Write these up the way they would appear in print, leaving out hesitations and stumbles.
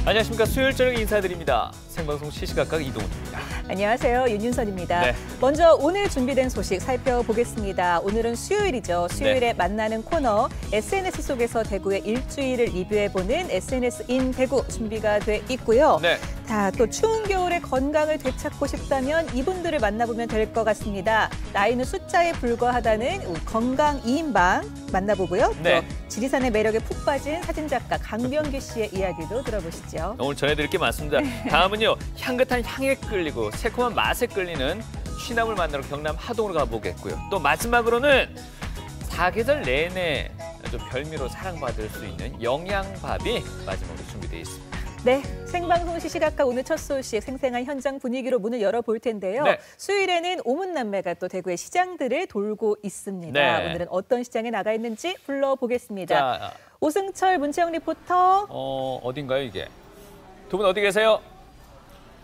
안녕하십니까. 수요일 저녁 인사드립니다. 생방송 시시각각 이동훈입니다. 안녕하세요. 윤윤선입니다. 네. 먼저 오늘 준비된 소식 살펴보겠습니다. 오늘은 수요일이죠. 수요일에 네. 만나는 코너 SNS 속에서 대구의 일주일을 리뷰해보는 SNS 인 대구 준비가 돼 있고요. 네. 자, 또 추운 겨울에 건강을 되찾고 싶다면 이분들을 만나보면 될 것 같습니다. 나이는 숫자에 불과하다는 건강 2인방 만나보고요. 네. 또 지리산의 매력에 푹 빠진 사진작가 강병규 씨의 이야기도 들어보시죠. 오늘 전해드릴 게 많습니다. 다음은요. 향긋한 향에 끌리고 새콤한 맛에 끌리는 취나물 만나러 경남 하동으로 가보겠고요. 또 마지막으로는 사계절 내내 좀 별미로 사랑받을 수 있는 영양밥이 마지막으로 준비되어 있습니다. 네, 생방송 시시각각 오늘 첫 소식 생생한 현장 분위기로 문을 열어볼 텐데요. 네. 수요일에는 오문남매가 또 대구의 시장들을 돌고 있습니다. 네. 오늘은 어떤 시장에 나가 있는지 불러보겠습니다. 자, 오승철 문채영 리포터. 어딘가요 이게? 두 분 어디 계세요?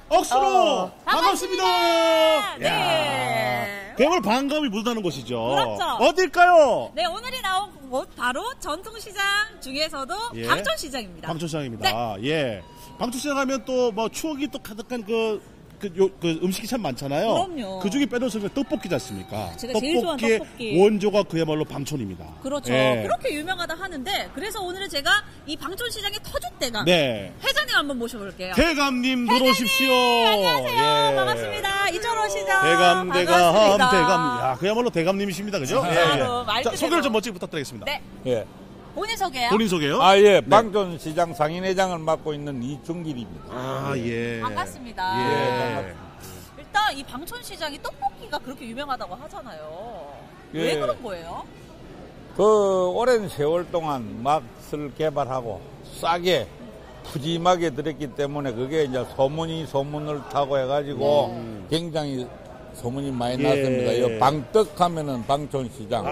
억수로 반갑습니다. 네. 그야말로 반감이 묻어나는 곳이죠. 그렇죠. 어딜까요? 네, 오늘이 나온 곳 바로 전통시장 중에서도 예. 방촌시장입니다. 방촌시장입니다. 예. 방촌시장 하면 또 뭐 추억이 또 가득한 그 음식이 참 많잖아요. 그럼요. 그 중에 빼놓을 수 없는 떡볶이지 않습니까? 제가 제일 좋아하는 떡볶이의 떡볶이. 원조가 그야말로 방촌입니다. 그렇죠. 예. 그렇게 유명하다 하는데 그래서 오늘은 제가 이 방촌시장의 터줏대감 네. 회장님 한번 모셔볼게요. 대감님 들어오십시오. 안녕하세요. 예. 반갑습니다. 이철원 시장. 대감, 반갑습니다. 대감. 야, 그야말로 대감님이십니다. 그죠? 바로 말 자, 그대로. 소개를 좀 멋지게 부탁드리겠습니다. 네. 예. 본인 소개요. 본인 소개요? 아, 예. 네. 방촌시장 상인회장을 맡고 있는 이중길입니다. 아, 예. 반갑습니다. 예. 일단 이 방촌시장이 떡볶이가 그렇게 유명하다고 하잖아요. 예. 왜 그런 거예요? 그 오랜 세월 동안 맛을 개발하고 싸게 푸짐하게 들었기 때문에 그게 이제 소문을 타고 해가지고 굉장히 소문이 많이 예. 났습니다. 이 방떡 하면은 방촌시장.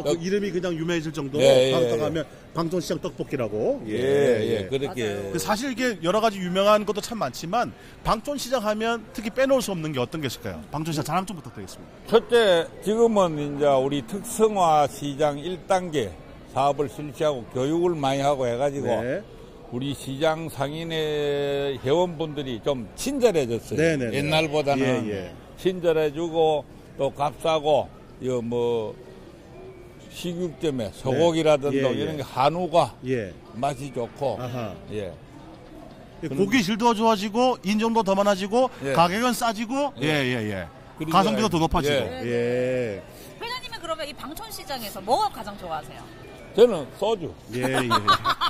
그 이름이 그냥 유명해질 정도로 예, 예, 방떡하면 방촌시장 떡볶이라고. 예. 그렇게. 사실 이게 여러 가지 유명한 것도 참 많지만 방촌시장 하면 특히 빼놓을 수 없는 게 어떤 게 있을까요? 방촌시장 자랑 좀 부탁드리겠습니다. 첫째, 지금은 이제 우리 특성화 시장 1단계 사업을 실시하고 교육을 많이 하고 해가지고 네. 우리 시장 상인의 회원분들이 좀 친절해졌어요. 네네네. 옛날보다는 예. 친절해주고 또 값싸고 뭐 식육점에 소고기라든가 예. 이런 게 한우가 예. 맛이 좋고 아하. 예. 고기 질도 좋아지고 인정도 더 많아지고 예. 가격은 싸지고 예. 그리고 가성비도 더 높아지고. 예. 예. 회장님은 그러면 이 방촌시장에서 뭐 가장 좋아하세요? 저는 소주. 예.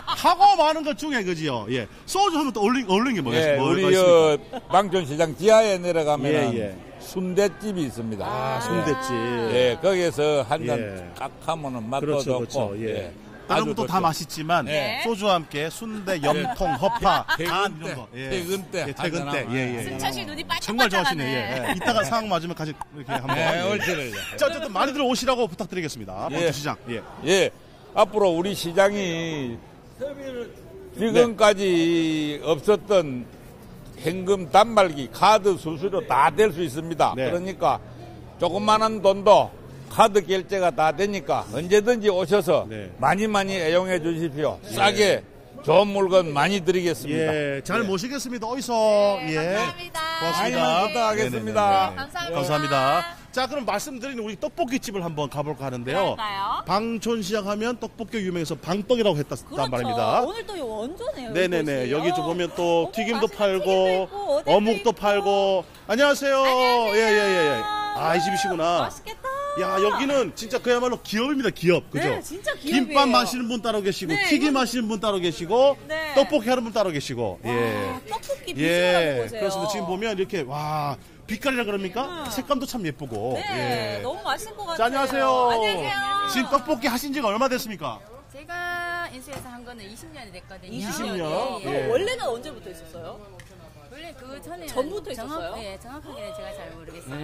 하고 많은 것 중에 그지요. 예. 소주 하면 또 어울리는 게 뭐가 예, 우리 있습니까? 방촌시장 지하에 내려가면 예. 순대집이 있습니다. 아, 순대집. 예, 거기에서 한 잔 예. 깍 하면은 맛도 그렇죠, 좋고. 그렇죠. 예. 예. 다른 아주 것도 다 좋죠. 맛있지만 예. 소주와 함께 순대, 염통, 허파, 간 퇴근 이런 거. 때, 퇴근 때 예, 퇴근 때. 한잔하면. 예. 승차씨 눈이 정말 좋아하시네. 반짝반짝하네. 예. 이따가 상황 맞으면 같이 이렇게 한번. 예, 예. 옳지를. 자, 어쨌든 많이들 오시라고 부탁드리겠습니다. 예. 방촌시장. 예. 예, 앞으로 우리 시장이 지금까지 없었던 현금 단말기, 카드 수수료 다 될 수 있습니다. 네. 그러니까 조그마한 돈도 카드 결제가 다 되니까 언제든지 오셔서 네. 많이 애용해 주십시오. 싸게 좋은 물건 많이 드리겠습니다. 예. 잘 모시겠습니다. 어디서. 예. 감사합니다. 고맙습니다. 많이 부탁하겠습니다. 네네네. 감사합니다. 감사합니다. 자, 그럼 말씀드린 우리 떡볶이집을 한번 가볼까 하는데요. 그럴까요? 방촌시장 하면 떡볶이 유명해서 방떡이라고 했단 그렇죠. 말입니다. 오늘 또 원조네요. 네네네. 이곳이. 여기 좀 보면 또 어머, 튀김도 맛있는 팔고, 튀김도 있고, 오뎅도 어묵도 있고. 팔고. 안녕하세요. 예. 아, 이 집이시구나. 맛있겠다. 야, 여기는 진짜 그야말로 기업입니다, 기업. 그죠? 네, 진짜 기업이에요. 김밥 마시는 분 따로 계시고, 네, 튀김 이건- 마시는 분 따로 계시고, 네. 떡볶이 하는 분 따로 계시고. 예. 와, 떡볶이 비주얼 예. 한번 보세요. 그래서 지금 보면 이렇게, 와, 빛깔이라 그럽니까? 색감도 참 예쁘고. 네, 예. 너무 맛있을 것 같아요. 자, 안녕하세요. 안녕하세요. 지금 떡볶이 하신 지가 얼마 됐습니까? 제가 인수해서 한 거는 20년이 됐거든요. 20년? 예, 예. 예. 원래는 언제부터 있었어요? 원래 그 전에 전부터 있었어요? 예, 정확하게는 제가 잘 모르겠어요.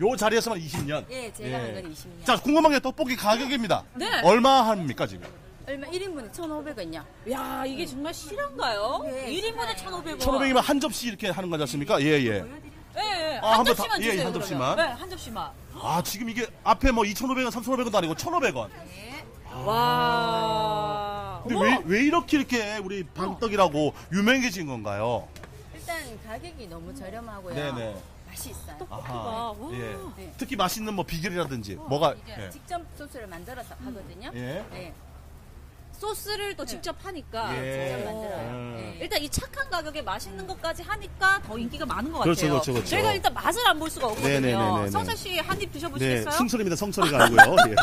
요 자리에서만 20년. 예, 제가 한 건 20년. 자, 궁금한 게 떡볶이 가격입니다. 네. 얼마 합니까, 지금? 얼마 1인분에 1,500원이요. 야, 이게 정말 실한가요? 네, 1인분에 실화예요. 1,500원. 1,500이면 한 접시 이렇게 하는 거지 않습니까? 예. 예. 아, 한 한번 접시만 다- 예, 주세요. 한 그러면. 접시만. 네, 한 접시만. 아, 지금 이게 앞에 뭐 2,500원, 3,500원도 아니고 1,500원. 와. 근데 왜 이렇게 우리 방떡이라고 유명해진 건가요? 일단 가격이 너무 저렴하고요. 네네. 맛이 있어요. 아하. 예. 네. 특히 맛있는 뭐 비결이라든지 뭐가 예. 직접 소스를 만들어서 하거든요. 예. 네. 소스를 또 직접 하니까 예. 직접 만들어요. 네. 일단 이 착한 가격에 맛있는 것까지 하니까 더 인기가 많은 것 그렇죠, 같아요. 그렇죠, 그렇죠. 저희가 일단 맛을 안 볼 수가 없거든요. 네네네네네. 성철 씨 한 입 네, 드셔보시겠어요? 승철입니다. 성철이가 아니고요. 예.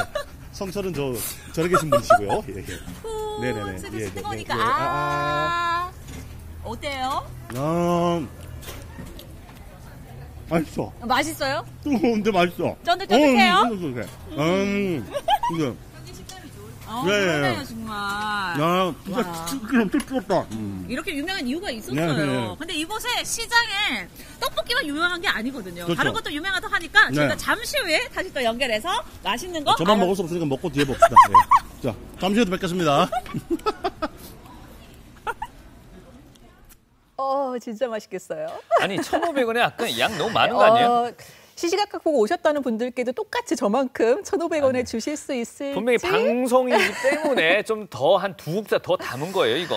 성철은 저에 계신 분이시고요. 예, 예. 네네네. 후, 예, 예, 뜨거우니까 예, 예. 어때요? 맛있어. 맛있어요? 뜨거운데 맛있어. 쫀득쫀득해요? 이거. 네. 그러네요 정말. 야, 진짜 찌개 엄청 뜨겁다. 이렇게 유명한 이유가 있었어요. 네, 네. 근데 이곳에 시장에 떡볶이만 유명한 게 아니거든요. 그렇죠. 다른 것도 유명하다 하니까 네. 저희가 잠시 후에 다시 또 연결해서 맛있는 거 저만 먹을 수 없으니까 먹고 뒤에 봅시다. 예. 자, 잠시 후에 뵙겠습니다. 진짜 맛있겠어요. 아니 1,500원에 약간 양 너무 많은 거 아니에요? 시시각각 보고 오셨다는 분들께도 똑같이 저만큼 1,500원에 주실 수 있을지. 분명히 방송이기 때문에 좀 더 한 두 국자 더 담은 거예요, 이거.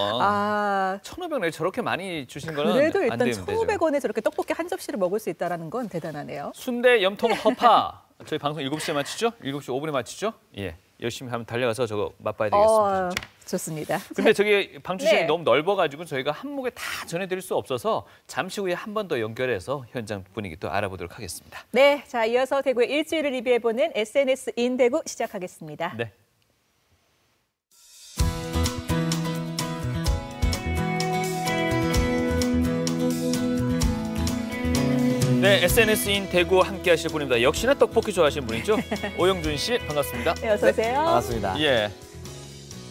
1,500원에 저렇게 많이 주신 거는 그래도 안 일단 되면 되죠. 1,500원에 저렇게 떡볶이 한 접시를 먹을 수 있다는 건 대단하네요. 순대 염통 허파. 저희 방송 7시에 마치죠? 7시 5분에 마치죠? 예. 열심히 한번 달려가서 저거 맛봐야 되겠습니다. 진짜. 좋습니다. 근데 저기 방출시장이 네. 너무 넓어가지고 저희가 한목에 다 전해드릴 수 없어서 잠시 후에 한 번 더 연결해서 현장 분위기 또 알아보도록 하겠습니다. 네, 자 이어서 대구의 일주일을 리뷰해보는 SNS 인 대구 시작하겠습니다. 네. 네, SNS인 대구 함께 하실 분입니다. 역시나 떡볶이 좋아하시는 분이죠? 오영준 씨, 반갑습니다. 네, 어서 오세요. 반갑습니다. 예.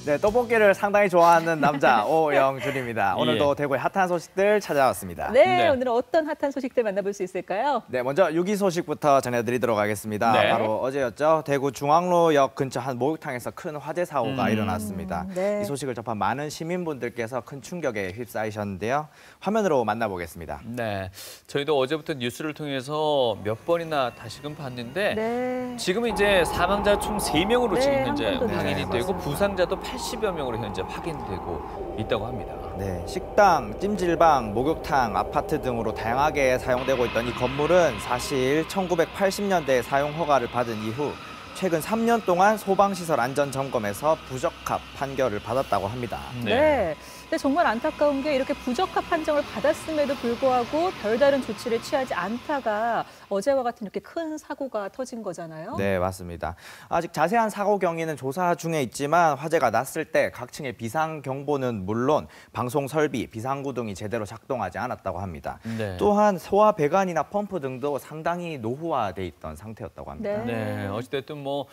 네, 떡볶이를 상당히 좋아하는 남자 오영준입니다. 오늘도 예. 대구의 핫한 소식들 찾아왔습니다. 네, 네. 오늘은 어떤 핫한 소식들 만나볼 수 있을까요? 네, 먼저 6위 소식부터 전해드리도록 하겠습니다. 네. 바로 어제였죠. 대구 중앙로역 근처 한 목욕탕에서 큰 화재 사고가 일어났습니다. 네. 이 소식을 접한 많은 시민분들께서 큰 충격에 휩싸이셨는데요. 화면으로 만나보겠습니다. 네. 저희도 어제부터 뉴스를 통해서 몇 번이나 다시금 봤는데 네. 지금은 이제 사망자 총 3명으로 네, 지금 한 현재 번도 확인이 네, 되고 맞습니다. 부상자도 80여 명으로 현재 확인되고 있다고 합니다. 네, 식당, 찜질방, 목욕탕, 아파트 등으로 다양하게 사용되고 있던 이 건물은 사실 1980년대에 사용 허가를 받은 이후 최근 3년 동안 소방시설 안전점검에서 부적합 판결을 받았다고 합니다. 네. 근데 정말 안타까운 게 이렇게 부적합 판정을 받았음에도 불구하고 별다른 조치를 취하지 않다가 어제와 같은 이렇게 큰 사고가 터진 거잖아요. 네, 맞습니다. 아직 자세한 사고 경위는 조사 중에 있지만 화재가 났을 때 각 층의 비상 경보는 물론 방송 설비, 비상구 등이 제대로 작동하지 않았다고 합니다. 네. 또한 소화 배관이나 펌프 등도 상당히 노후화돼 있던 상태였다고 합니다. 네. 네, 어찌됐든 뭐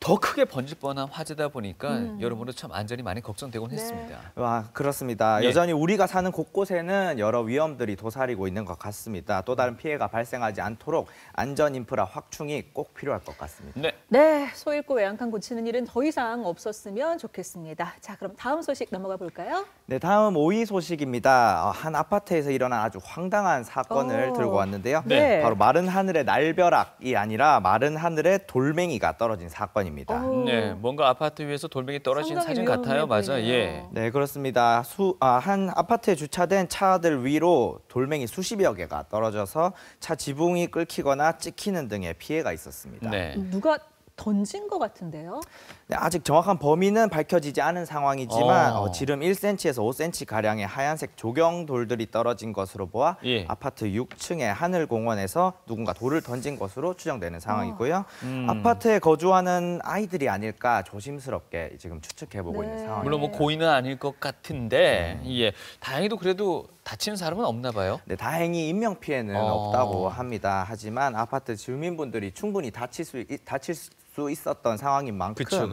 더 크게 번질 뻔한 화재다 보니까 여러분도 참 안전이 많이 걱정되곤 네. 했습니다. 와, 그렇습니다. 예. 여전히 우리가 사는 곳곳에는 여러 위험들이 도사리고 있는 것 같습니다. 또 다른 피해가 발생하지 않도록 안전 인프라 확충이 꼭 필요할 것 같습니다. 네. 네, 소 잃고 외양간 고치는 일은 더 이상 없었으면 좋겠습니다. 자, 그럼 다음 소식 넘어가 볼까요? 네, 다음 5위 소식입니다. 한 아파트에서 일어난 아주 황당한 사건을 오. 들고 왔는데요. 네. 바로 마른 하늘에 날벼락이 아니라 마른 하늘에 돌멩이가 떨어진 사건입니다. 오. 네, 뭔가 아파트 위에서 돌멩이 떨어진 상당히 사진 위험해 같아요. 맞아. 보이네요. 예. 네, 그렇습니다. 한 아파트에 주차된 차들 위로 돌멩이 수십여 개가 떨어져서 차 지붕이 끓기거나 찍히는 등의 피해가 있었습니다. 네. 누가 던진 것 같은데요? 네, 아직 정확한 범인은 밝혀지지 않은 상황이지만 어. 지름 1cm에서 5cm 가량의 하얀색 조경돌들이 떨어진 것으로 보아 예. 아파트 6층의 하늘공원에서 누군가 돌을 던진 것으로 추정되는 상황이고요. 음. 아파트에 거주하는 아이들이 아닐까 조심스럽게 지금 추측해보고 네. 있는 상황입니다. 물론 뭐 고의는 아닐 것 같은데 예. 다행히도 그래도 다친 사람은 없나 봐요. 네, 다행히 인명 피해는 어. 없다고 합니다. 하지만 아파트 주민분들이 충분히 다칠 수 있었던 상황인 만큼 그쵸.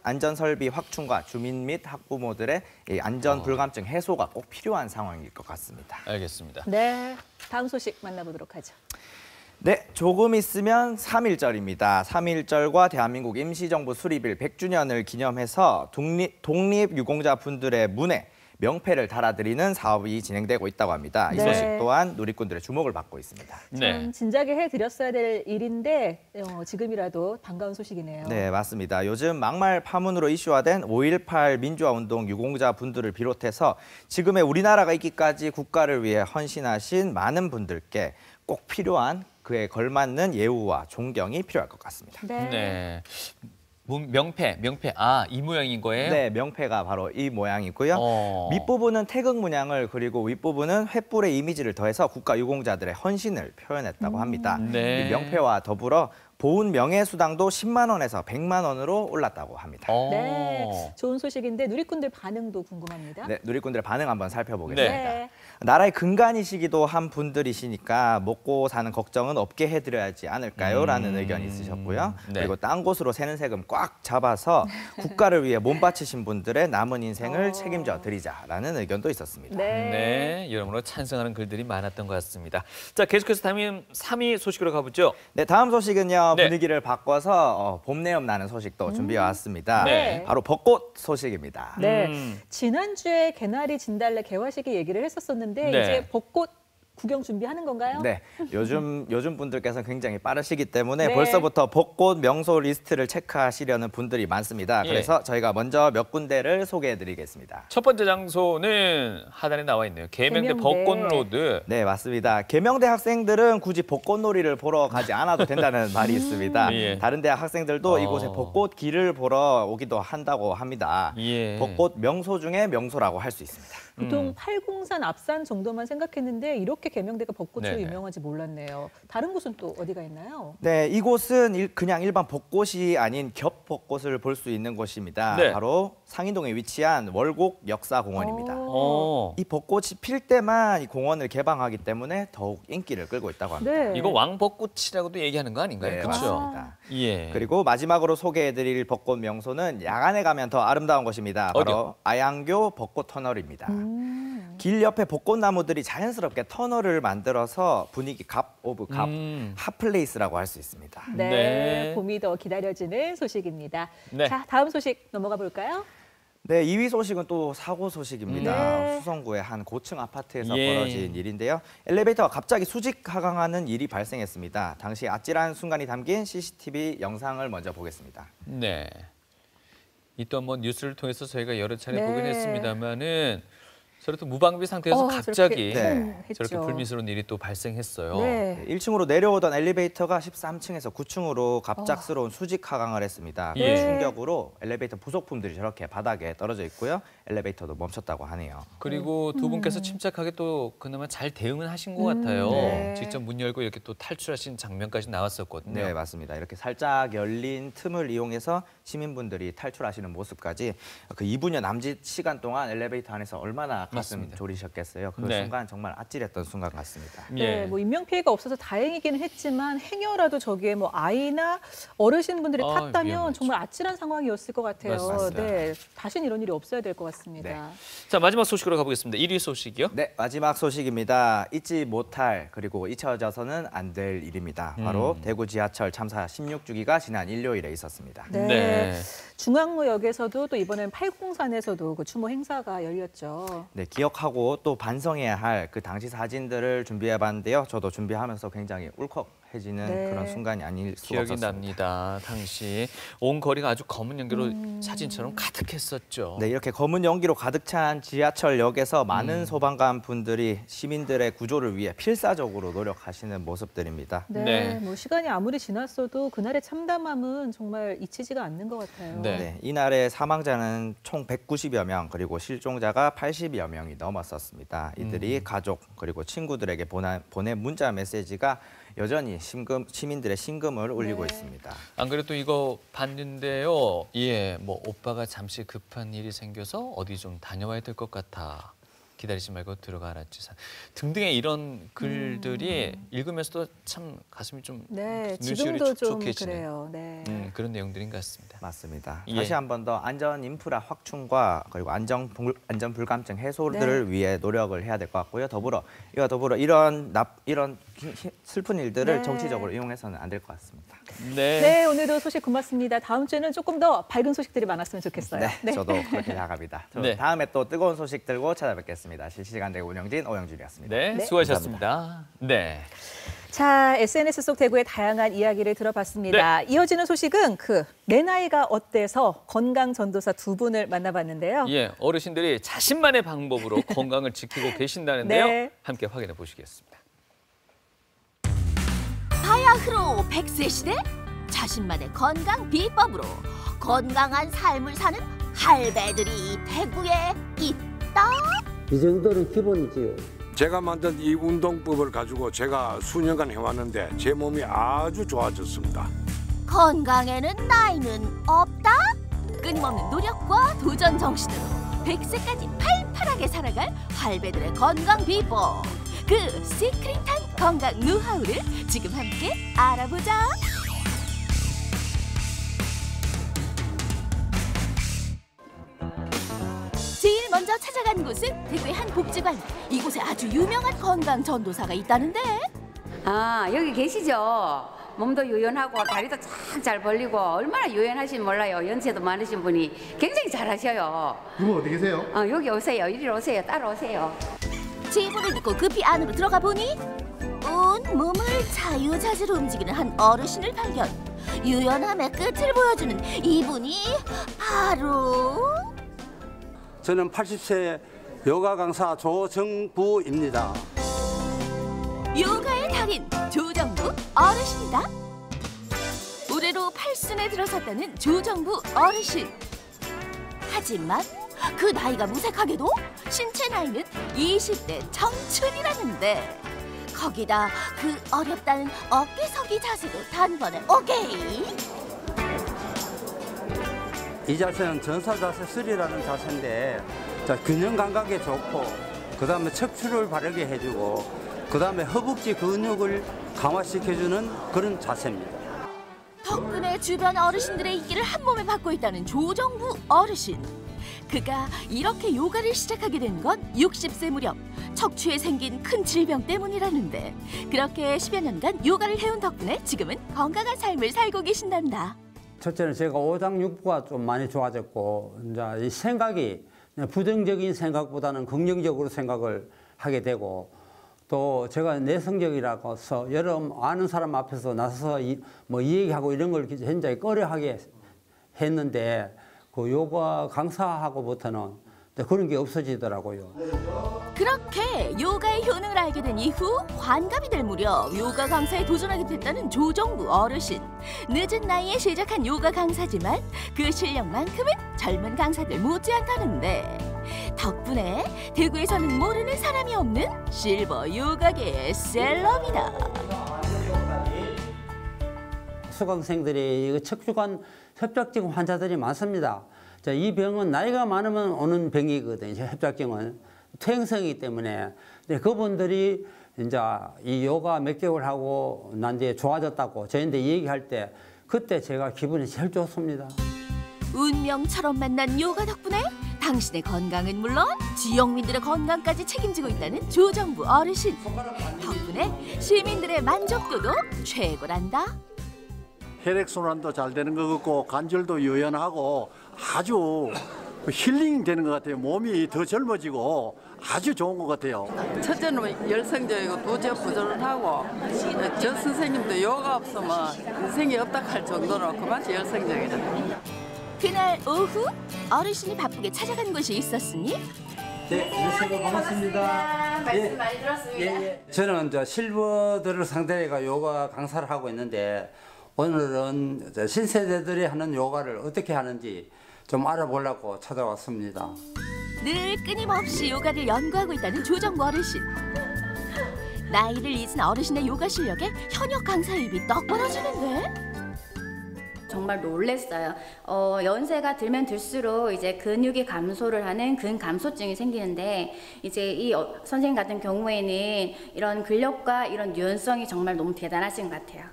안전 설비 확충과 주민 및 학부모들의 이 안전 불감증 해소가 꼭 필요한 상황일 것 같습니다. 알겠습니다. 네, 다음 소식 만나보도록 하죠. 네, 조금 있으면 3.1절입니다. 3.1절과 대한민국 임시정부 수립일 100주년을 기념해서 독립유공자분들의 문에 명패를 달아드리는 사업이 진행되고 있다고 합니다. 이 네. 소식 또한 누리꾼들의 주목을 받고 있습니다. 네. 참 진작에 해드렸어야 될 일인데 지금이라도 반가운 소식이네요. 네, 맞습니다. 요즘 막말 파문으로 이슈화된 5.18 민주화운동 유공자분들을 비롯해서 지금의 우리나라가 있기까지 국가를 위해 헌신하신 많은 분들께 꼭 필요한 그에 걸맞는 예우와 존경이 필요할 것 같습니다. 네. 네. 명패. 아, 이 모양인 거예요? 네, 명패가 바로 이 모양이고요. 밑부분은 태극 문양을 그리고 윗부분은 횃불의 이미지를 더해서 국가 유공자들의 헌신을 표현했다고 합니다. 네. 이 명패와 더불어 보훈 명예수당도 10만 원에서 100만 원으로 올랐다고 합니다. 네, 좋은 소식인데 누리꾼들 반응도 궁금합니다. 네, 누리꾼들의 반응 한번 살펴보겠습니다. 네. 나라의 근간이시기도 한 분들이시니까 먹고 사는 걱정은 없게 해드려야지 않을까요? 라는 의견이 있으셨고요. 네. 그리고 딴 곳으로 새는 세금 꽉 잡아서 국가를 위해 몸 바치신 분들의 남은 인생을 책임져 드리자라는 의견도 있었습니다. 네, 여러모로 찬성하는 글들이 많았던 것 같습니다. 자, 계속해서 다음 3위 소식으로 가보죠. 네, 다음 소식은요. 네. 분위기를 바꿔서 봄내음 나는 소식도 준비해 왔습니다. 네. 바로 벚꽃 소식입니다. 네, 지난주에 개나리 진달래 개화식이 얘기를 했었었는데 네. 이제 벚꽃 구경 준비하는 건가요? 네, 요즘 분들께서는 굉장히 빠르시기 때문에 네. 벌써부터 벚꽃 명소 리스트를 체크하시려는 분들이 많습니다. 예. 그래서 저희가 먼저 몇 군데를 소개해드리겠습니다. 첫 번째 장소는 하단에 나와 있네요. 계명대 계명대. 벚꽃로드. 네, 맞습니다. 계명대 학생들은 굳이 벚꽃놀이를 보러 가지 않아도 된다는 말이 있습니다. 예. 다른 대학 학생들도 이곳에 벚꽃 길을 보러 오기도 한다고 합니다. 예. 벚꽃 명소 중에 명소라고 할 수 있습니다. 보통 팔공산, 앞산 정도만 생각했는데 이렇게 계명대가 벚꽃으로 네네. 유명한지 몰랐네요. 다른 곳은 또 어디가 있나요? 네, 이곳은 그냥 일반 벚꽃이 아닌 겹 벚꽃을 볼 수 있는 곳입니다. 네. 바로 상인동에 위치한 월곡 역사공원입니다. 이 벚꽃이 필 때만 이 공원을 개방하기 때문에 더욱 인기를 끌고 있다고 합니다. 네. 이거 왕벚꽃이라고도 얘기하는 거 아닌가요? 네, 그렇죠? 맞습니다. 예. 그리고 마지막으로 소개해드릴 벚꽃 명소는 야간에 가면 더 아름다운 곳입니다. 바로 어디요? 아양교 벚꽃 터널입니다. 길 옆에 벚꽃나무들이 자연스럽게 터널을 만들어서 분위기 갑 오브 갑 핫플레이스라고 할 수 있습니다. 네, 네. 봄이 더 기다려지는 소식입니다. 네. 자, 다음 소식 넘어가 볼까요? 네, 2위 소식은 또 사고 소식입니다. 네. 수성구의 한 고층 아파트에서 예. 벌어진 일인데요. 엘리베이터가 갑자기 수직 하강하는 일이 발생했습니다. 당시 아찔한 순간이 담긴 CCTV 영상을 먼저 보겠습니다. 네. 이 또 뭐 뉴스를 통해서 저희가 여러 차례 네. 보긴 했습니다만은 저렇게 무방비 상태에서 저렇게 갑자기 했죠. 저렇게 불미스러운 일이 또 발생했어요. 네. 1층으로 내려오던 엘리베이터가 13층에서 9층으로 갑작스러운 수직 하강을 했습니다. 그 예. 충격으로 엘리베이터 부속품들이 저렇게 바닥에 떨어져 있고요. 엘리베이터도 멈췄다고 하네요. 그리고 두 분께서 침착하게 또 그나마 잘 대응을 하신 것 같아요. 네. 직접 문 열고 이렇게 또 탈출하신 장면까지 나왔었거든요. 네, 맞습니다. 이렇게 살짝 열린 틈을 이용해서 시민분들이 탈출하시는 모습까지 그 2분여 남짓 시간 동안 엘리베이터 안에서 얼마나 가슴 맞습니다. 졸이셨겠어요. 그 네. 순간 정말 아찔했던 순간 같습니다. 네, 예. 뭐 인명 피해가 없어서 다행이기는 했지만 행여라도 저기에 뭐 아이나 어르신분들이 아, 탔다면 위험하죠. 정말 아찔한 상황이었을 것 같아요. 맞습니다. 네, 다시는 이런 일이 없어야 될 것 같습니다. 네. 자, 마지막 소식으로 가보겠습니다. 1위 소식이요. 네, 마지막 소식입니다. 잊지 못할 그리고 잊혀져서는 안 될 일입니다. 바로 대구 지하철 참사 16주기가 지난 일요일에 있었습니다. 네. 네. 중앙로역에서도 또 이번엔 팔공산에서도 그 추모 행사가 열렸죠. 네, 기억하고 또 반성해야 할 그 당시 사진들을 준비해봤는데요. 저도 준비하면서 굉장히 울컥해지는 네. 그런 순간이 아닐 수가 기억이 없었습니다. 납니다. 당시 온 거리가 아주 검은 연기로 사진처럼 가득했었죠. 네, 이렇게 검은 연기로 가득 찬 지하철역에서 많은 소방관 분들이 시민들의 구조를 위해 필사적으로 노력하시는 모습들입니다. 네, 네. 뭐 시간이 아무리 지났어도 그날의 참담함은 정말 잊히지가 않는 것 같아요. 네. 네, 이날의 사망자는 총 190여 명, 그리고 실종자가 80여 명이 넘었었습니다. 이들이 가족 그리고 친구들에게 보낸 문자 메시지가 여전히 시민들의 심금을 울리고 있습니다. 안 그래도 이거 봤는데요. 예, 뭐 오빠가 잠시 급한 일이 생겨서 어디 좀 다녀와야 될 것 같아. 기다리지 말고 들어가라 지사 등등의 이런 글들이 읽으면서도 참 가슴이 좀 네, 눈시울이 지금도 좀 촉촉해지네요. 그래요. 네. 그런 내용들인 것 같습니다. 맞습니다. 예. 다시 한 번 더 안전 인프라 확충과 그리고 안전 불감증 해소를 위해 노력을 해야 될 것 같고요. 이와 더불어 이런 슬픈 일들을 네. 정치적으로 이용해서는 안 될 것 같습니다. 네. 네, 오늘도 소식 고맙습니다. 다음 주에는 조금 더 밝은 소식들이 많았으면 좋겠어요. 네, 저도 그렇게 생각합니다. 네. 다음에 또 뜨거운 소식 들고 찾아뵙겠습니다. 실시간 대구 운영진 오영준이었습니다. 네, 네. 수고하셨습니다. 네. 자, SNS 속 대구의 다양한 이야기를 들어봤습니다. 이어지는 소식은 내 나이가 어때서 건강 전도사 두 분을 만나봤는데요. 예, 어르신들이 자신만의 방법으로 건강을 지키고 계신다는데요. 네. 함께 확인해 보시겠습니다. 바야흐로 100세 시대 자신만의 건강 비법으로 건강한 삶을 사는 할배들이 대구에 있다. 이 정도는 기본이지요. 제가 만든 이 운동법을 가지고 제가 수년간 해왔는데 제 몸이 아주 좋아졌습니다. 건강에는 나이는 없다. 끊임없는 노력과 도전 정신으로 100세까지 팔팔하게 살아갈 할배들의 건강 비법. 그 시크릿한 건강 노하우를 지금 함께 알아보자. 제일 먼저 찾아간 곳은 대구의 한 복지관. 이곳에 아주 유명한 건강 전도사가 있다는데. 아, 여기 계시죠? 몸도 유연하고 다리도 참 잘 벌리고 얼마나 유연하신 몰라요. 연세도 많으신 분이 굉장히 잘하셔요. 이분 어디 계세요? 여기 오세요. 이리 오세요. 따라오세요. 제보를 듣고 급히 안으로 들어가 보니 온 몸을 자유자재로 움직이는 한 어르신을 발견. 유연함의 끝을 보여주는 이분이 바로 저는 80세 요가 강사 조정부입니다. 요가의 달인 조정부 어르신이다. 올해로 8순에 들어섰다는 조정부 어르신. 하지만 그 나이가 무색하게도 신체 나이는 20대 청춘이라는데 거기다 그 어렵다는 어깨서기 자세도 단번에 오케이. 이 자세는 전사자세 3라는 자세인데 균형 감각에 좋고 그다음에 척추를 바르게 해주고 그다음에 허벅지 근육을 강화시켜주는 그런 자세입니다. 덕분에 주변 어르신들의 인기를 한 몸에 받고 있다는 조정부 어르신. 그가 이렇게 요가를 시작하게 된 건 60세 무렵 척추에 생긴 큰 질병 때문이라는데 그렇게 10여 년간 요가를 해온 덕분에 지금은 건강한 삶을 살고 계신단다. 첫째는 제가 오장육부가 좀 많이 좋아졌고 이제 이 생각이 부정적인 생각보다는 긍정적으로 생각을 하게 되고 또 제가 내성적이라서 여러 아는 사람 앞에서 나서서 이 얘기하고 이런 걸 굉장히 꺼려하게 했는데 그 요가 강사하고부터는 그런 게 없어지더라고요. 그렇게 요가의 효능을 알게 된 이후 환갑이 될 무렵 요가 강사에 도전하게 됐다는 조정부 어르신. 늦은 나이에 시작한 요가 강사지만 그 실력만큼은 젊은 강사들 못지않다는데 덕분에 대구에서는 모르는 사람이 없는 실버 요가계의 셀럽이다. 수강생들이 척추관 협착증 환자들이 많습니다. 이 병은 나이가 많으면 오는 병이거든요. 협착증은 퇴행성이기 때문에 그분들이 이제 이 요가 몇 개월 하고 난 뒤에 좋아졌다고 저희한테 얘기할 때 그때 제가 기분이 제일 좋습니다. 운명처럼 만난 요가 덕분에 당신의 건강은 물론 지역민들의 건강까지 책임지고 있다는 조정부 어르신. 덕분에 시민들의 만족도도 최고란다. 혈액순환도 잘 되는 것 같고 관절도 유연하고 아주 힐링 되는 것 같아요. 몸이 더 젊어지고 아주 좋은 것 같아요. 첫째는 열성적이고 두째 부지런하고 저 선생님도 요가 없으면 인생이 없다 할 정도로 그만큼 열성적이다. 그날 오후 어르신이 바쁘게 찾아간 곳이 있었으니 네, 안녕하세요. 반갑습니다. 말씀 많이 들었습니다. 저는 이제 실버들을 상대로 요가 강사를 하고 있는데 오늘은 신세대들이 하는 요가를 어떻게 하는지 좀 알아보려고 찾아왔습니다. 늘 끊임없이 요가를 연구하고 있다는 조정부 어르신. 나이를 잊은 어르신의 요가 실력에 현역 강사 입이 떡 벌어지는데 정말 놀랬어요. 연세가 들면 들수록 이제 근육이 감소를 하는 근감소증이 생기는데 이제 이 선생님 같은 경우에는 이런 근력과 이런 유연성이 정말 너무 대단하신 것 같아요.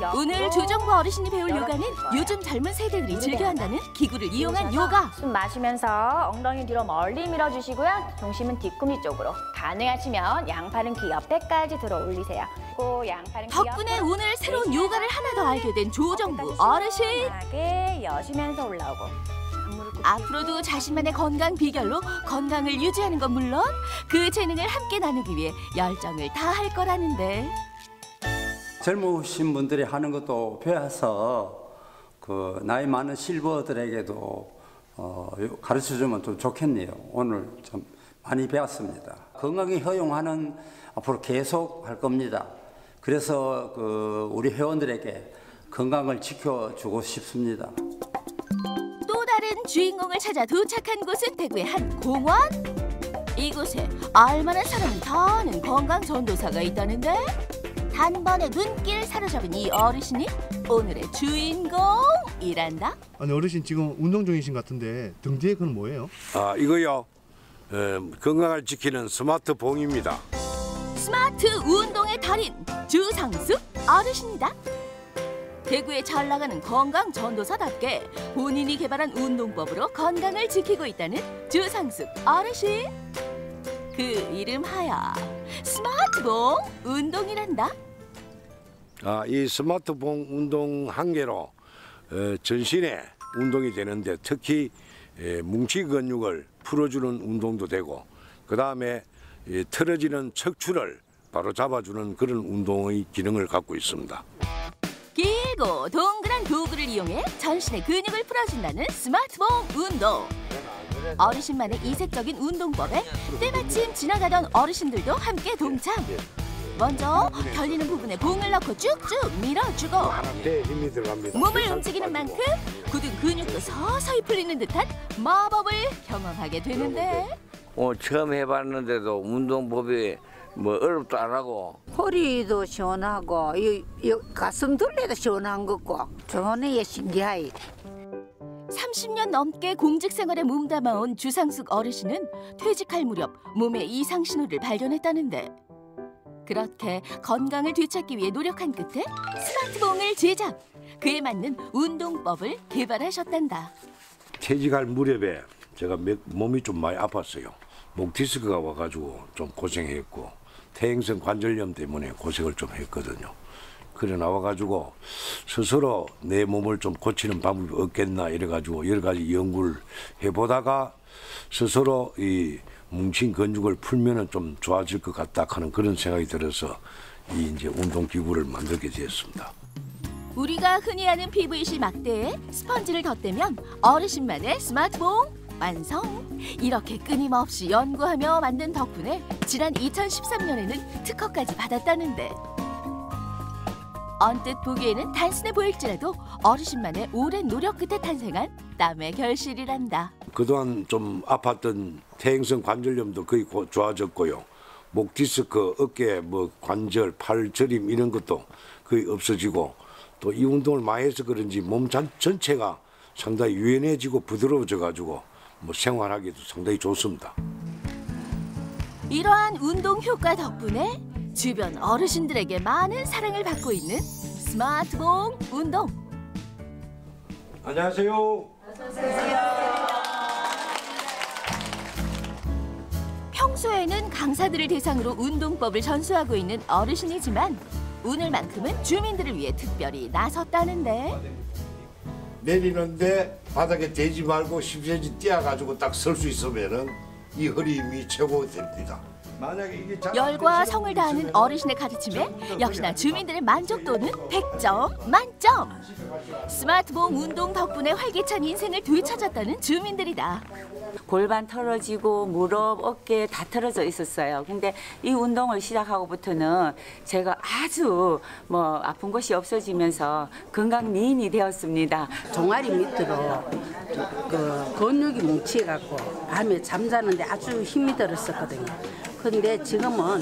오늘 조정부 어르신이 배울 요가는 요즘 젊은 세대들이 즐겨한다는 기구를 이용한 요가. 숨 마시면서 엉덩이 뒤로 멀리 밀어주시고요. 중심은 뒤꿈치 쪽으로. 가능하시면 양팔은 귀 옆에까지 들어 올리세요. 양팔은 귀 덕분에 오늘 새로운 요가를 하나 더 알게 된 조정부 어르신. 편하게 여시면서 올라오고. 앞으로도 자신만의 건강 비결로 건강을 유지하는 건 물론 그 재능을 함께 나누기 위해 열정을 다할 거라는데. 젊으신 분들이 하는 것도 배워서 그 나이 많은 실버들에게도 가르쳐주면 좀 좋겠네요. 오늘 좀 많이 배웠습니다. 건강이 허용하는 앞으로 계속 할 겁니다. 그래서 우리 회원들에게 건강을 지켜주고 싶습니다. 또 다른 주인공을 찾아 도착한 곳은 대구의 한 공원. 이곳에 알만한 사람은 다 아는 건강 전도사가 있다는데 단번에 눈길을 사로잡은 이 어르신이 오늘의 주인공이란다. 아니 어르신 지금 운동 중이신 것 같은데 등 뒤에 그건 뭐예요? 아 이거요 건강을 지키는 스마트봉입니다. 스마트 운동의 달인 주상숙 어르신이다. 대구에 잘 나가는 건강 전도사답게 본인이 개발한 운동법으로 건강을 지키고 있다는 주상숙 어르신. 그 이름하여 스마트봉 운동이란다. 이 스마트봉 운동 한 개로 전신에 운동이 되는데 특히 뭉치 근육을 풀어주는 운동도 되고 그 다음에 틀어지는 척추를 바로 잡아주는 그런 운동의 기능을 갖고 있습니다. 길고 동그란 도구를 이용해 전신의 근육을 풀어준다는 스마트봉 운동. 어르신만의 이색적인 운동법에 때마침 지나가던 어르신들도 함께 동참. 먼저 결리는 부분에 봉을 넣고 쭉쭉 밀어주고 힘이 들어갑니다. 몸을 움직이는 만큼 굳은 근육도 서서히 풀리는 듯한 마법을 경험하게 되는데 처음 해봤는데도 운동법이 뭐 어렵도 안 하고 허리도 시원하고 이 가슴 둘레도 시원한 거고 좋네. 신기하이. 30년 넘게 공직 생활에 몸담아온 주상숙 어르신은 퇴직할 무렵 몸에 이상 신호를 발견했다는데 그렇게 건강을 되찾기 위해 노력한 끝에 스마트봉을 제작. 그에 맞는 운동법을 개발하셨단다. 퇴직할 무렵에 제가 몸이 좀 많이 아팠어요. 목 디스크가 와가지고 좀 고생했고 퇴행성 관절염 때문에 고생을 좀 했거든요. 그래 나와가지고 스스로 내 몸을 좀 고치는 방법이 없겠나 이래가지고 여러 가지 연구를 해보다가 스스로 이 뭉친 근육을 풀면은 좀 좋아질 것 같다 하는 그런 생각이 들어서 이제 운동기구를 만들게 되었습니다. 우리가 흔히 아는 PVC 막대에 스펀지를 덧대면 어르신만의 스마트봉 완성! 이렇게 끊임없이 연구하며 만든 덕분에 지난 2013년에는 특허까지 받았다는데 언뜻 보기에는 단순해 보일지라도 어르신만의 오랜 노력 끝에 탄생한 땀의 결실이란다. 그동안 좀 아팠던 퇴행성 관절염도 거의 좋아졌고요. 목 디스크, 어깨, 관절, 팔 저림 이런 것도 거의 없어지고 또 이 운동을 많이 해서 그런지 몸 전체가 상당히 유연해지고 부드러워져가지고 생활하기도 상당히 좋습니다. 이러한 운동 효과 덕분에 주변 어르신들에게 많은 사랑을 받고 있는 스마트봉 운동. 안녕하세요. 평소에는 강사들을 대상으로 운동법을 전수하고 있는 어르신이지만 오늘만큼은 주민들을 위해 특별히 나섰다는데 내리는데 바닥에 대지 말고 10cm 띄어가지고 딱 설 수 있으면은 이 허리 힘이 최고 됩니다. 열과 성을 다하는 어르신의 가르침에 역시나 주민들의 만족도는 100점 만점. 스마트봉 운동 덕분에 활기찬 인생을 되찾았다는 주민들이다. 골반 털어지고 무릎, 어깨 다 털어져 있었어요. 근데 이 운동을 시작하고부터는 제가 아주 아픈 것이 없어지면서 건강 미인이 되었습니다. 종아리 밑으로 근육이 뭉치갖고 밤에 잠자는데 아주 힘이 들었었거든요. 근데 지금은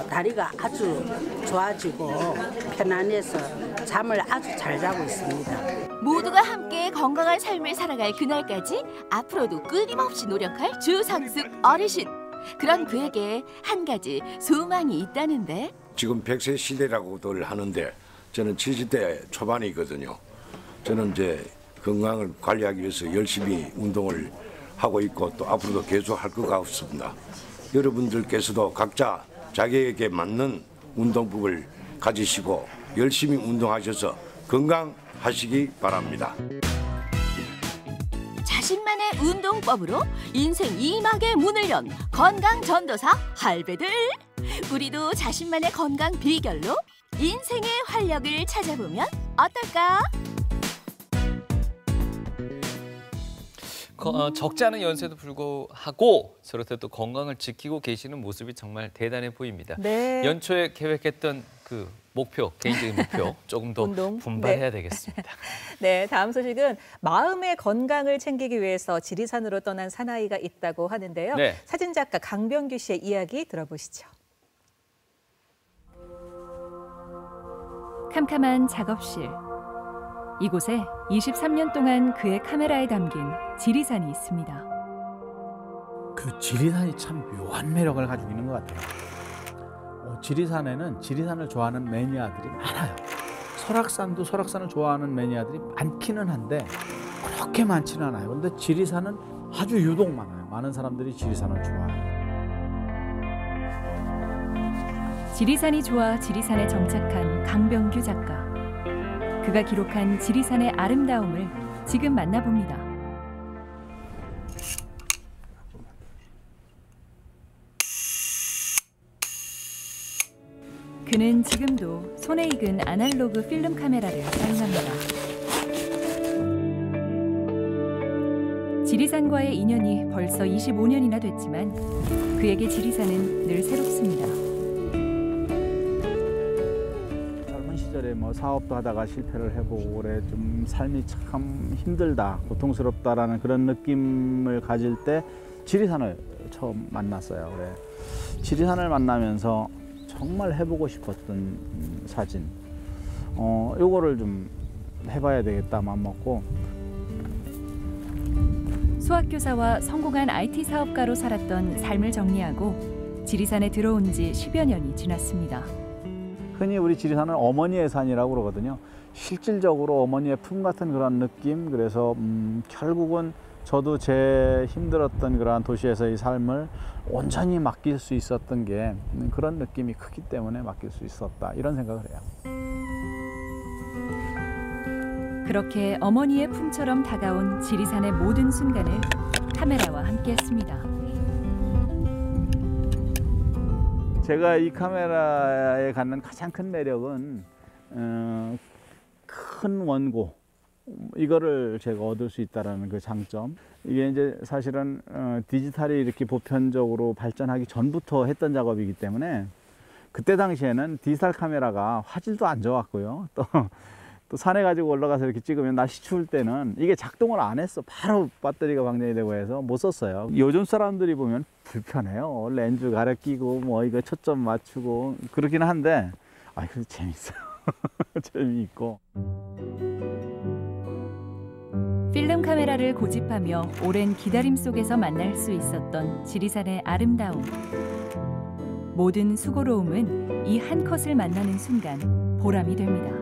다리가 아주 좋아지고 편안해서 잠을 아주 잘 자고 있습니다. 모두가 함께 건강한 삶을 살아갈 그날까지 앞으로도 끊임없이 노력할 주상숙 어르신. 그런 그에게 한 가지 소망이 있다는데 지금 100세 시대라고들 하는데 저는 70대 초반이거든요. 저는 이제 건강을 관리하기 위해서 열심히 운동을 하고 있고 또 앞으로도 계속 할 것 같습니다. 여러분들께서도 각자 자기에게 맞는 운동법을 가지시고 열심히 운동하셔서 건강하시기 바랍니다. 자신만의 운동법으로 인생 2막의 문을 연 건강 전도사 할배들. 우리도 자신만의 건강 비결로 인생의 활력을 찾아보면 어떨까? 적지 않은 연세도 불구하고 저렇게 또 건강을 지키고 계시는 모습이 정말 대단해 보입니다. 네. 연초에 계획했던 그 목표, 개인적인 목표 조금 더 분발해야 되겠습니다. 네, 다음 소식은 마음의 건강을 챙기기 위해서 지리산으로 떠난 사나이가 있다고 하는데요. 네. 사진작가 강병규 씨의 이야기 들어보시죠. 캄캄한 작업실. 이곳에 23년 동안 그의 카메라에 담긴 지리산이 있습니다. 그 지리산이 참 묘한 매력을 가지고 있는 것 같아요. 지리산에는 지리산을 좋아하는 매니아들이 많아요. 설악산도 설악산을 좋아하는 매니아들이 많기는 한데 그렇게 많지는 않아요. 그런데 지리산은 아주 유독 많아요. 많은 사람들이 지리산을 좋아해요. 지리산이 좋아 지리산에 정착한 강병규 작가. 그가 기록한 지리산의 아름다움을 지금 만나봅니다. 그는 지금도 손에 익은 아날로그 필름 카메라를 사용합니다. 지리산과의 인연이 벌써 25년이나 됐지만 그에게 지리산은 늘 새롭습니다. 젊은 시절에 뭐 사업도 하다가 실패를 해보고 그래 좀 삶이 참 힘들다, 고통스럽다라는 그런 느낌을 가질 때 지리산을 처음 만났어요. 그래 지리산을 만나면서 정말 해보고 싶었던 사진, 요거를 좀 해봐야 되겠다 마음 먹고. 수학교사와 성공한 IT 사업가로 살았던 삶을 정리하고 지리산에 들어온 지 10여 년이 지났습니다. 흔히 우리 지리산은 어머니의 산이라고 그러거든요. 실질적으로 어머니의 품 같은 그런 느낌. 그래서 결국은 저도 제 힘들었던 그러한 도시에서의 삶을 온전히 맡길 수 있었던 게 그런 느낌이 크기 때문에 맡길 수 있었다, 이런 생각을 해요. 그렇게 어머니의 품처럼 다가온 지리산의 모든 순간을 카메라와 함께했습니다. 제가 이 카메라에 갖는 가장 큰 매력은 큰 원고, 이거를 제가 얻을 수 있다는 그 장점. 이게 이제 사실은 디지털이 이렇게 보편적으로 발전하기 전부터 했던 작업이기 때문에 그때 당시에는 디지털 카메라가 화질도 안 좋았고요. 또 산에 가지고 올라가서 이렇게 찍으면 날씨 추울 때는 이게 작동을 안 했어. 바로 배터리가 방전이 되고 해서 못 썼어요. 요즘 사람들이 보면 불편해요. 렌즈 가려 끼고 뭐 이거 초점 맞추고 그렇긴 한데 그래도 재밌어요. 재미있고. 필름 카메라를 고집하며 오랜 기다림 속에서 만날 수 있었던 지리산의 아름다움. 모든 수고로움은 이 한 컷을 만나는 순간 보람이 됩니다.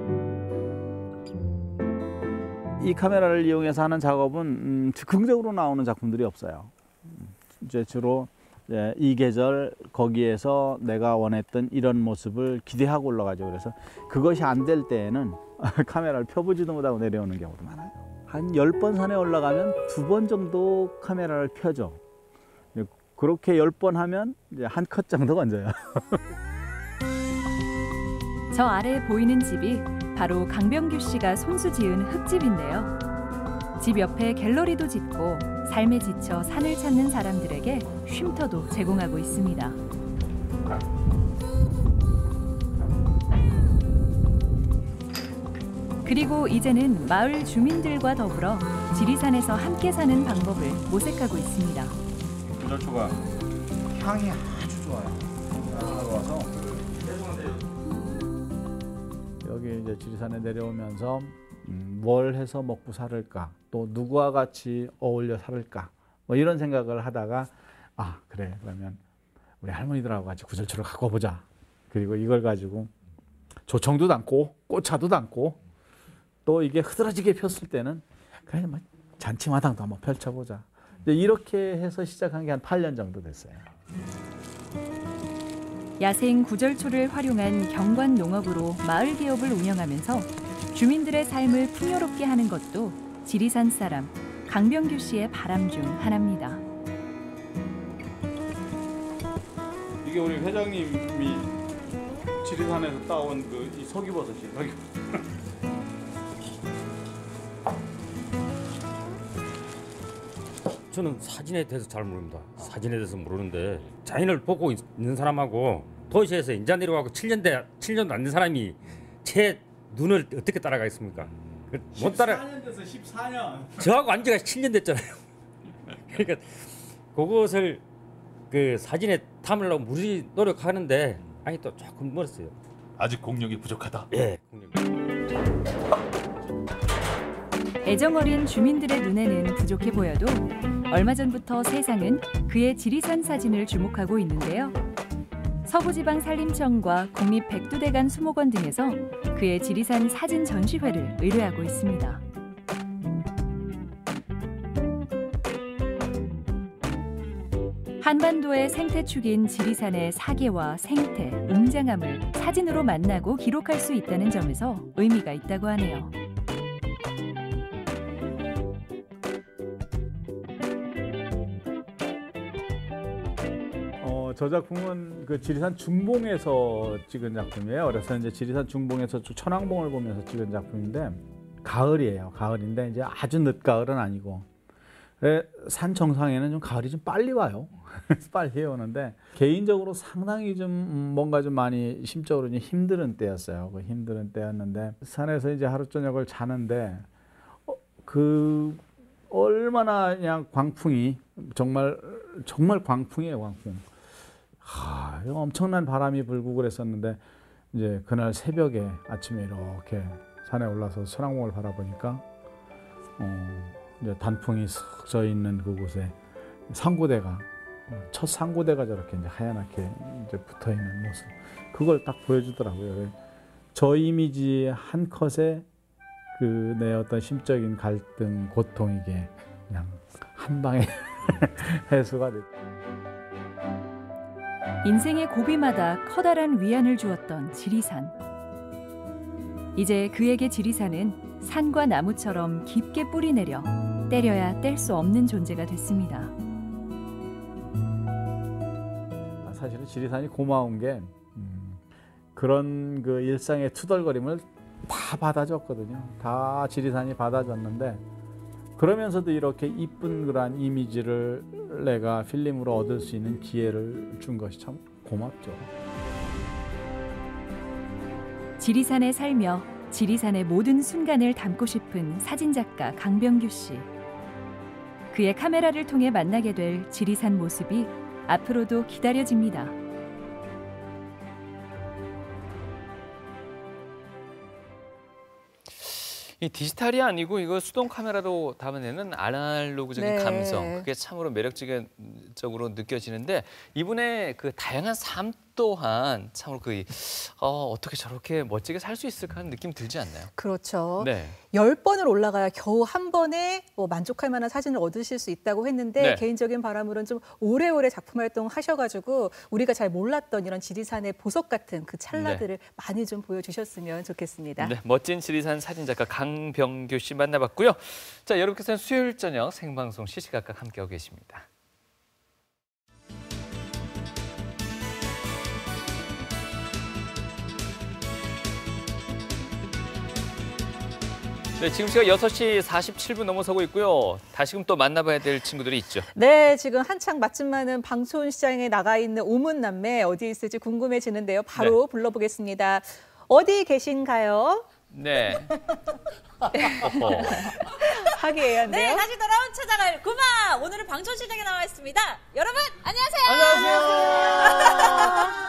이 카메라를 이용해서 하는 작업은 즉흥적으로 나오는 작품들이 없어요. 이제 주로 이 계절 거기에서 내가 원했던 이런 모습을 기대하고 올라가죠. 그래서 그것이 안 될 때에는 카메라를 펴보지도 못하고 내려오는 경우도 많아요. 한 10번 산에 올라가면 2번 정도 카메라를 펴죠. 그렇게 10번 하면 이제 한 컷 정도 건져요. 저 아래 보이는 집이 바로 강병규 씨가 손수 지은 흙집인데요. 집 옆에 갤러리도 짓고 삶에 지쳐 산을 찾는 사람들에게 쉼터도 제공하고 있습니다. 그리고 이제는 마을 주민들과 더불어 지리산에서 함께 사는 방법을 모색하고 있습니다. 구절초가 향이 아주 좋아요. 와서 여기 이제 지리산에 내려오면서 뭘 해서 먹고 살을까, 또 누구와 같이 어울려 살을까, 뭐 이런 생각을 하다가 그래, 그러면 우리 할머니들하고 같이 구절초를 갖고 보자. 그리고 이걸 가지고 조청도 담고 꽃차도 담고 또 이게 흐드러지게 폈을 때는 그냥 뭐 잔치마당도 한번 펼쳐보자. 이제 이렇게 해서 시작한 게 한 8년 정도 됐어요. 야생 구절초를 활용한 경관 농업으로 마을 기업을 운영하면서 주민들의 삶을 풍요롭게 하는 것도 지리산 사람 강병규 씨의 바람 중 하나입니다. 이게 우리 회장님이 지리산에서 따온 이 서기버섯이에요. 저는 사진에 대해서 잘 모릅니다. 사진에 대해서 모르는데 자연을 보고 있는 사람하고 도시에서 인자 내려가고 7년도 안 된 사람이 제 눈을 어떻게 따라가겠습니까? 못 따라. 14년 돼서 14년. 저하고 안 지가 7년 됐잖아요. 그러니까 그것을 그 사진에 담으려고 무리 노력하는데 아니 또 조금 멀었어요. 아직 공력이 부족하다. 예, 공력. 애정어린 주민들의 눈에는 부족해 보여도 얼마 전부터 세상은 그의 지리산 사진을 주목하고 있는데요. 서부지방산림청과 국립백두대간 수목원 등에서 그의 지리산 사진 전시회를 의뢰하고 있습니다. 한반도의 생태축인 지리산의 사계와 생태, 웅장함을 사진으로 만나고 기록할 수 있다는 점에서 의미가 있다고 하네요. 저 작품은 그 지리산 중봉에서 찍은 작품이에요. 그래서 이제 지리산 중봉에서 천왕봉을 보면서 찍은 작품인데 가을이에요. 가을인데 이제 아주 늦가을은 아니고 산 정상에는 좀 가을이 좀 빨리 와요. 빨리 오는데 개인적으로 상당히 좀 뭔가 좀 많이 심적으로 좀 힘든 때였어요. 그 힘든 때였는데 산에서 이제 하루 저녁을 자는데 그 얼마나 그냥 광풍이 정말 광풍이에요, 광풍. 엄청난 바람이 불고 그랬었는데 이제 그날 새벽에 아침에 이렇게 산에 올라서 천왕봉을 바라보니까 이제 단풍이 쓱 져 있는 그곳에 상고대가 첫 상고대가 저렇게 이제 하얀하게 이제 붙어 있는 모습 그걸 딱 보여주더라고요. 저 이미지 한 컷에 그 내 어떤 심적인 갈등, 고통 이게 그냥 한 방에 해소가 됐죠. 인생의 고비마다 커다란 위안을 주었던 지리산. 이제 그에게 지리산은 산과 나무처럼 깊게 뿌리내려 때려야 뗄 수 없는 존재가 됐습니다. 사실은 지리산이 고마운 게 그런 그 일상의 투덜거림을 다 받아줬거든요. 다 지리산이 받아줬는데 그러면서도 이렇게 이쁜 그런 이미지를 내가 필름으로 얻을 수 있는 기회를 준 것이 참 고맙죠. 지리산에 살며 지리산의 모든 순간을 담고 싶은 사진작가 강병규 씨. 그의 카메라를 통해 만나게 될 지리산 모습이 앞으로도 기다려집니다. 이 디지털이 아니고 이거 수동 카메라로 담아내는 아날로그적인 네. 감성, 그게 참으로 매력적으로 느껴지는데 이분의 그 다양한 삶 또한 참으로 어떻게 저렇게 멋지게 살 수 있을까 하는 느낌 들지 않나요? 그렇죠. 네. 10번을 올라가야 겨우 한 번에 만족할 만한 사진을 얻으실 수 있다고 했는데 네. 개인적인 바람으로는 좀 오래오래 작품 활동하셔가지고 우리가 잘 몰랐던 이런 지리산의 보석 같은 그 찰나들을 많이 좀 보여주셨으면 좋겠습니다. 네, 멋진 지리산 사진작가 강병규 씨 만나봤고요. 자, 여러분께서는 수요일 저녁 생방송 시시각각 함께하고 계십니다. 네, 지금 시각 6시 47분 넘어서고 있고요. 다시금 또 만나봐야 될 친구들이 있죠. 네, 지금 한창 맛집 많은 방촌시장에 나가 있는 오문남매 어디 있을지 궁금해지는데요. 바로 불러보겠습니다. 어디 계신가요? 네. 하기해야 한데요. 네, 다시 돌아온 찾아갈 구마. 오늘은 방촌시장에 나와 있습니다. 여러분 안녕하세요. 안녕하세요.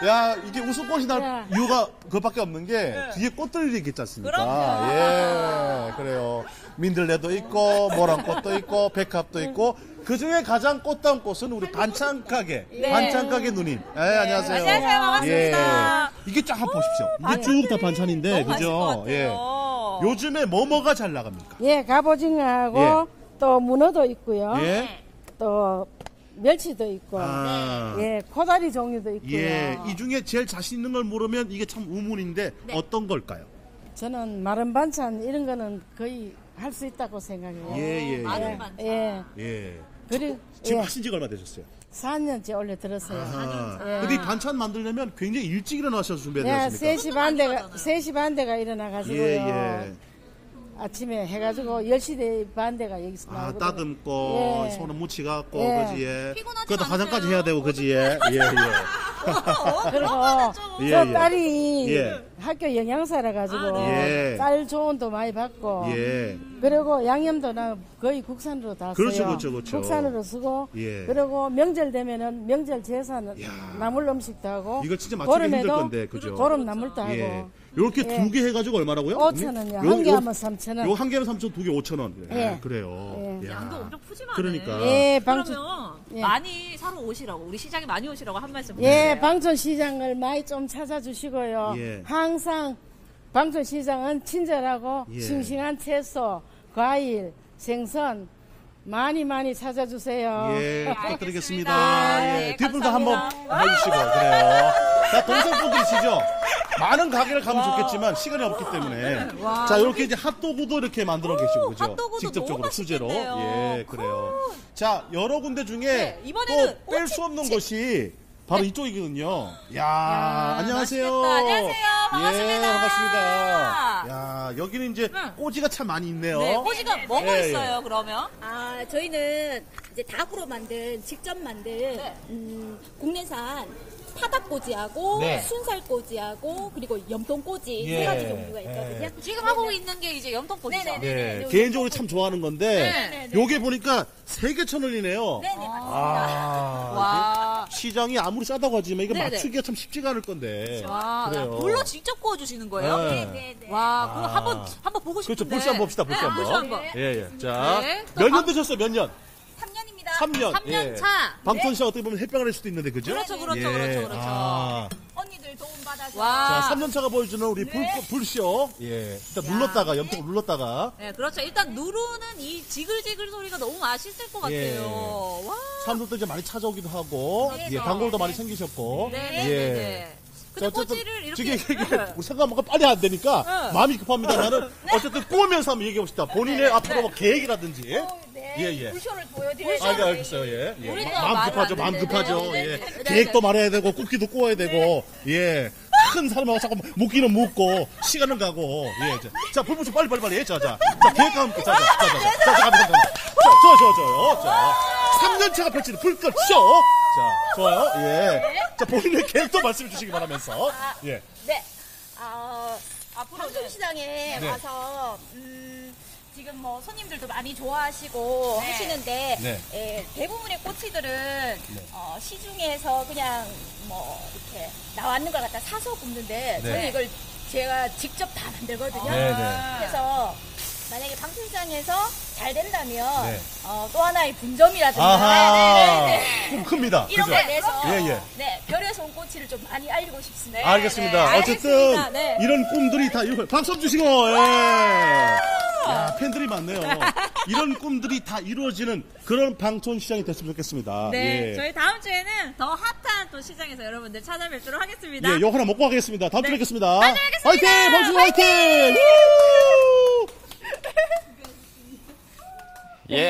야, 이게 웃음꽃이 날 이유가 그것밖에 없는 게 뒤에 꽃들이 있지 않습니까? 그럼요. 예, 그래요. 민들레도 있고 모란꽃도 있고 백합도 있고 그 중에 가장 꽃다운 꽃은 우리 반찬가게 네. 반찬가게 누님. 예, 안녕하세요. 안녕하세요. 반갑습니다. 이게 쫙 한번 보십시오. 이게 쭉 다 반찬인데, 그죠? 예. 요즘에 뭐가 잘 나갑니까? 예, 갑오징어하고 또 문어도 있고요. 또 멸치도 있고, 예, 코다리 종류도 있고요. 예, 이 중에 제일 자신 있는 걸 물으면 이게 참 의문인데 어떤 걸까요? 저는 마른 반찬 이런 거는 거의 할 수 있다고 생각해요. 마른 반찬. 예. 그리고 지금 하신 지가 얼마 되셨어요? 4년째 원래 들었어요. 근데 이 반찬 만들려면 굉장히 일찍 일어나셔서 준비해야 네, 되셨습니까? 3시 반대가 일어나가지고요. 아침에 해가지고 10시 반대가 여기서 나오거든요. 따듬고 손을 묻히갖고 그지 그것도 화장까지 해야 되고 그지 그리고 저 딸이 학교 영양사라 가지고 딸 조언도 많이 받고 그리고 양념도 나 거의 국산으로 다 써요. 그렇죠. 국산으로 쓰고 그리고 명절 되면은 명절 제사는 나물 음식도 하고 이거 진짜 맞추기 힘들 건데 그죠? 보름 나물도 하고 이렇게 두 개 해가지고 얼마라고요? 5,000원이요. 한 개 하면 3,000원. 요 한 개는 3,000원, 두 개 5,000원. 그래요. 양도 엄청 푸짐하네. 그러니까. 그러면 많이 사러 오시라고, 우리 시장에 많이 오시라고 한 말씀 부탁드려요. 방촌시장을 많이 좀 찾아주시고요. 항상 방촌시장은 친절하고 싱싱한 채소, 과일, 생선 많이 찾아주세요. 부탁드리겠습니다. 뒷분도 한번 해주시고 그래요. 자, 동생분들이시죠? 많은 가게를 가면 좋겠지만 시간이 없기 때문에 자 이렇게 이제 핫도그도 이렇게 만들어 계시고 그죠? 직접적으로 수제로 그래요. 자 여러 군데 중에 또 뺄 수 없는 것이 바로 이쪽이거든요. 야 안녕하세요. 안녕하세요. 반갑습니다. 반갑습니다. 야 여기는 이제 꼬지가 참 많이 있네요. 네, 꼬지가 뭐가 있어요 그러면? 저희는 이제 닭으로 직접 만든 국내산 파닭꼬지하고 순살꼬지하고 그리고 염통꼬지 세 가지 종류가 있거든요. 지금 하고 있는 게 이제 염통꼬지죠. 네, 개인적으로 참 좋아하는 건데 요게 보니까 3개 1,000원이네요. 네네 와. 시장이 아무리 싸다고 하지만 이거 맞추기가 참 쉽지가 않을 건데. 와, 그래요. 불로 직접 구워주시는 거예요? 네. 와, 그럼 한번 보고 싶은데. 그렇죠. 불씨 한번 봅시다. 불씨 한번. 자, 네. 몇 년 되셨어요? 몇 년? 3년입니다. 3년. 3년 차. 방촌시장 어떻게 보면 햇병을 할 수도 있는데 그죠? 그렇죠. 언니들 도움 받아서. 자, 3년 차가 보여주는 우리 불쇼. 일단 눌렀다가 염통을 눌렀다가. 네, 그렇죠. 일단 누르는 이 지글지글 소리가 너무 맛있을 것 같아요. 와. 사람들도 이제 많이 찾아오기도 하고, 단골도 많이 생기셨고. 근데 꼬지를 이렇게 우리 생각보다 빨리 안 되니까 마음이 급합니다만은 어쨌든 꾸면서 한번 얘기해 봅시다. 본인의 앞으로 뭐 계획이라든지. 불쇼를 보여드려야죠. 알겠어요. 마음 급하죠. 계획도 말해야 되고 굽기도 구워야 되고. 큰 사람하고 자꾸 묵기는 묵고 시간은 가고. 자, 불붙여 빨리. 자, 계획과 함께 자. 3년차가 펼치는 불꽃 쇼. 자, 좋아요. 자, 본인의 계획도 말씀해 주시기 바라면서. 앞으로 방촌시장에 와서 지금 뭐 손님들도 많이 좋아하시고 하시는데 대부분의 꼬치들은 시중에서 그냥 뭐 이렇게 나왔는 걸 갖다 사서 굽는데 저는 이걸 제가 직접 다 만들거든요. 그래서 만약에 방촌시장에서 잘 된다면 또 하나의 분점이라든지 좀 큽니다. 이런 걸 내서 별의 손꼬치를 좀 많이 알리고 싶습니다. 알겠습니다. 어쨌든 이런 꿈들이 다 박수 주시고 팬들이 많네요. 이런 꿈들이 다 이루어지는 그런 방촌시장이 됐으면 좋겠습니다. 저희 다음 주에는 더 핫한 또 시장에서 여러분들 찾아뵙도록 하겠습니다. 요 하나 먹고 가겠습니다. 다음 주에 뵙겠습니다. 다음 주에 뵙겠습니다. 화이팅! 방촌 화이팅!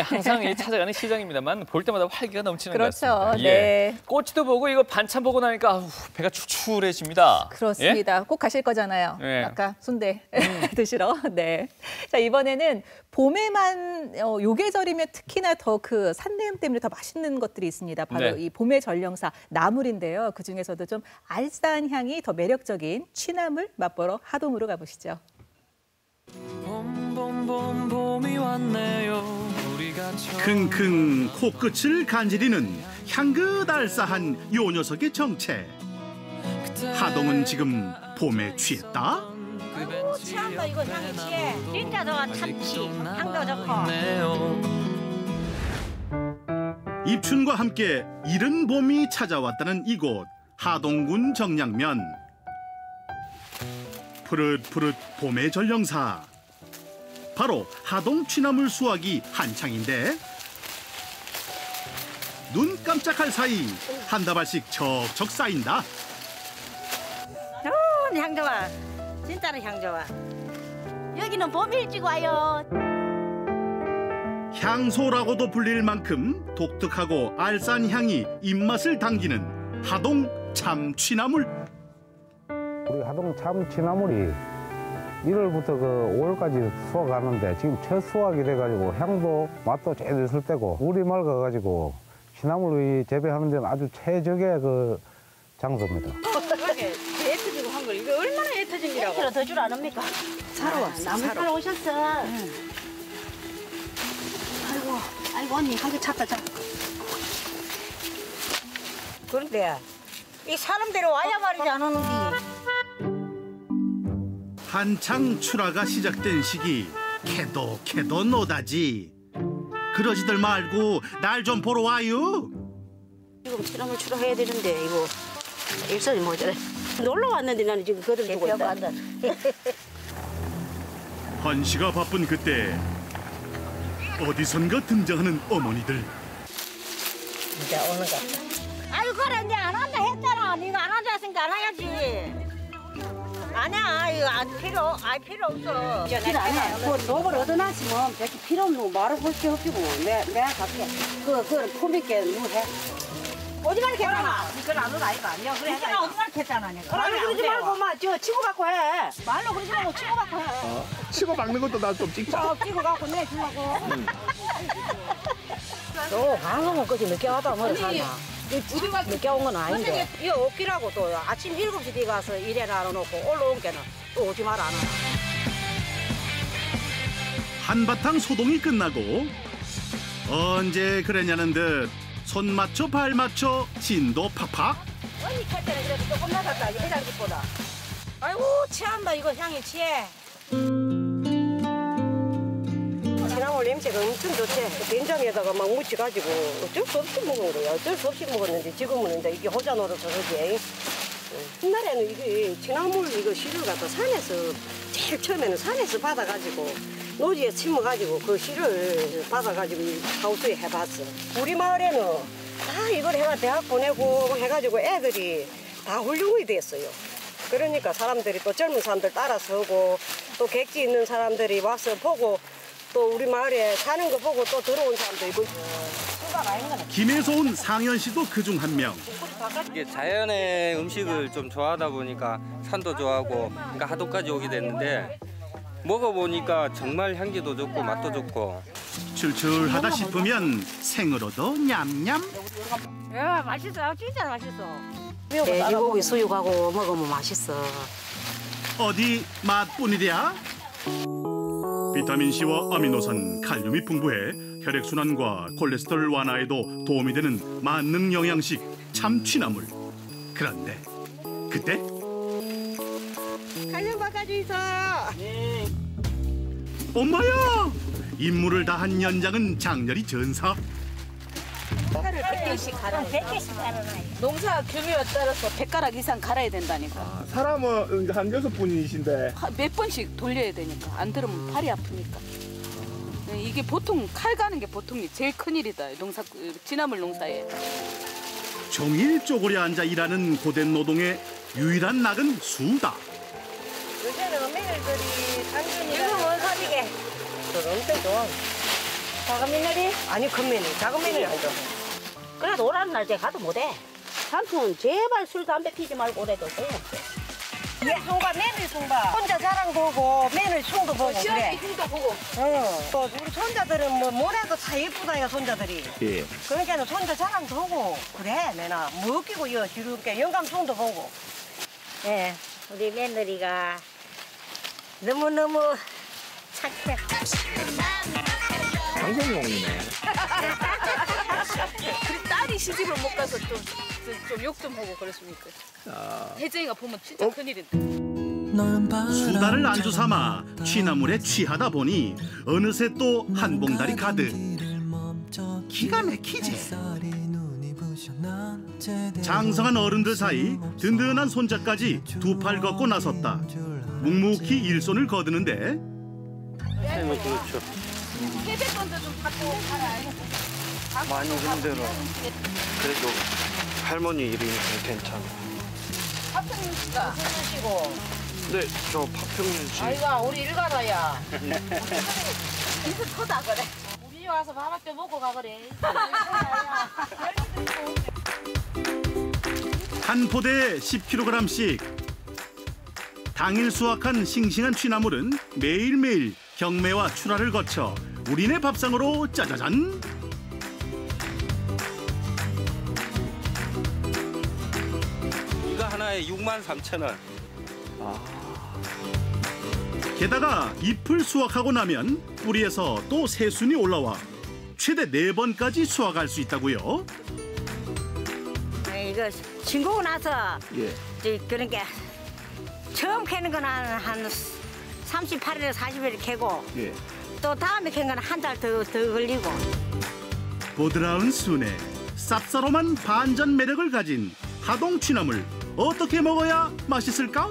항상 찾아가는 시장입니다만 볼 때마다 활기가 넘치는 것 그렇죠. 같습니다. 꼬치도 보고 이거 반찬 보고 나니까 배가 추출해집니다. 그렇습니다. 꼭 가실 거잖아요. 아까 순대 드시러. 자, 이번에는 봄에만 요 계절이면 특히나 더 그 산내음 때문에 더 맛있는 것들이 있습니다. 바로 이 봄의 전령사 나물인데요. 그중에서도 좀 알싸한 향이 더 매력적인 취나물 맛보러 하동으로 가보시죠. 봄이 왔네요. 킁킁 코끝을 간지리는 향긋 알싸한 요 녀석의 정체. 하동은 지금 봄에 취했다? 취한다 이거 향이 취해. 진짜 좋아 참치 향도 좋고. 입춘과 함께 이른 봄이 찾아왔다는 이곳 하동군 정량면. 푸릇푸릇 봄의 전령사. 바로 하동 취나물 수확이 한창인데 눈 깜짝할 사이 한 다발씩 척척 쌓인다. 향 좋아. 진짜로 향 좋아. 여기는 봄 일찍 와요. 향소라고도 불릴 만큼 독특하고 알싸한 향이 입맛을 당기는 하동 참취나물. 우리 하동 참취나물이 1월부터 그 5월까지 수확하는데 지금 첫 수확이 돼가지고 향도 맛도 제일 있을 때고 우리 마을 가가지고 취나물 재배하는 데는 아주 최적의 그 장소입니다. 이렇게 애터지고 한 걸 이거 얼마나 애터집니다고. 1kg 더 줄 안 합니까? 사러 왔어. 나물 사러 오셨어. 응. 아이고 언니 한 개 찾다 자. 그런데 이 사람대로 와야 말이지 안 오는데. 한창 출하가 시작된 시기 캐도 노다지. 그러지들 말고 날 좀 보러 와요. 지금 취나물 출하해야 되는데 이거 일선이 모자라. 놀러 왔는데 나는 지금 그들 두고 있다. 한시가 바쁜 그때 어디선가 등장하는 어머니들. 이제 오는 거. 아이고 그래 이제 안 한다 했잖아. 네가 안 한다 했으니까 안 해야지. 아니야 이거 필요 없어. 필요 안 해. 그 노벌 얻어놨으면 저렇게 필요 없는 거 말을 볼 게 없지 뭐. 내가 갈게. 그걸 품 있게 누해. 어디만 했잖아. 그걸 안 오나 이거 아니야. 그래 내가 어디만 했잖아. 말로 그러지 말고 막 저 치고받고 해. 말로 그러지 말고 치고받고 해. 치고 박는 것도 나 좀 찍자. 찍어갖고 내주려고. 또 방송은 끝이 늦게 와도 뭐 산다. 늦게 온 건 아닌데. 이거 없기라고 또 아침 7시 뒤에 가서 일해라 놓고 올라온 게는 또 오지 마라 안 하나. 한바탕 소동이 끝나고 언제 그랬냐는 듯 손 맞춰 발 맞춰 진도 팍팍. 언니 캘 때는 그래도 조금 낮았다 예장집보다. 아이고 취한다 이거 향이 취해. 취나물 냄새가 엄청 좋지. 된장에다가 막 묻혀가지고 어쩔 수 없이 먹은 거야. 어쩔 수 없이 먹었는데 지금은 이제 이게 호자 노릇을 하지. 옛날에는 이게 취나물 이거 씨를 갖다 산에서 제일 처음에는 산에서 받아가지고 노지에 심어가지고 그 씨를 받아가지고 하우스에 해봤어. 우리 마을에는 다 이걸 해가 대학 보내고 해가지고 애들이 다 훌륭히 됐어요. 그러니까 사람들이 또 젊은 사람들 따라서 오고 또 객지 있는 사람들이 와서 보고 또 우리 마을에 사는 거 보고 또 들어온 사람도 있고. 김에서 온 상현 씨도 그중 한 명. 이게 자연의 음식을 좀 좋아하다 보니까 산도 좋아하고 그러니까 하동까지 오게 됐는데 먹어보니까 정말 향기도 좋고 맛도 좋고. 출출하다 싶으면 생으로도 냠냠. 야 맛있어. 진짜 맛있어. 돼지고기 수육하고 먹으면 맛있어. 어디 맛뿐이랴? 비타민C와 아미노산, 칼륨이 풍부해 혈액순환과 콜레스테롤 완화에도 도움이 되는 만능 영양식 참취나물. 그런데 그때 칼륨 바가지 있어. 엄마야! 임무를 다한 연장은 장렬히 전사. 하루를 100개씩 갈아. 100개씩 갈아. 농사 규모에 따라서 100가락 이상 갈아야 된다니까. 사람은 한 6분이신데 몇 번씩 돌려야 되니까. 안 들으면 팔이 아프니까. 이게 보통 칼 가는 게 보통 제일 큰일이다. 취나물 농사에. 종일 쪼그려 앉아 일하는 고된 노동의 유일한 낙은 수다. 요새는 며느리들이 단순히 이거 원사비게. 엄청 좋아. 작은 며느리? 아니 큰 며느리. 작은 며느리 안 좋아. 그래도 오라는 날짜 가도 못해. 삼촌 제발 술 담배 피지 말고 오래도 소용없어. 얘 송봐 며느리 송봐. 혼자 자랑도 하고 며느리 숭도 보고 그래. 시원히 흉도 보고. 또 우리 손자들은 뭐래도 다 예쁘다요 손자들이. 예. 그러니까는 손자 자랑도 하고 그래 내나 뭐 웃기고 여 지루게 영감 숭도 보고. 예, 우리 며느리가 너무너무 착해. 방송용이네. 그 딸이 시집을 못 가서 좀 욕 좀 하고 그랬습니까? 혜정이가 보면 진짜 큰일인데. 수다를 안주 삼아 취나물에 취하다 보니 어느새 또 한 봉다리 가득. 기가 막히지. 장성한 어른들 사이 든든한 손자까지 두 팔 걷고 나섰다. 묵묵히 일손을 거두는데 그렇죠. 세뱃돈도 좀 갖고 가라. 많이 힘들어. 그래도 할머니 일이니까 괜찮아. 파평윤 씨가 무슨 일이시고? 네, 저 파평윤 씨. 아이가 우리 일가다야. 비슷하다 그래. 우리 와서 밥 한 뼈 먹고 가 그래. 한 포대에 10kg씩. 당일 수확한 싱싱한 취나물은 매일매일 경매와 출하를 거쳐 우리네 밥상으로 짜자잔. 이거 하나에 63,000원. 게다가 잎을 수확하고 나면 뿌리에서 또 새순이 올라와 최대 4번까지 수확할 수 있다고요. 이거 신고고 나서 예. 그러니까 처음 캐는 건 한 38일, 40일 캐고 예. 또 다음에 캐는 건 한 달 더 걸리고. 보드라운 순에 쌉싸름한 반전 매력을 가진 하동 취나물 어떻게 먹어야 맛있을까?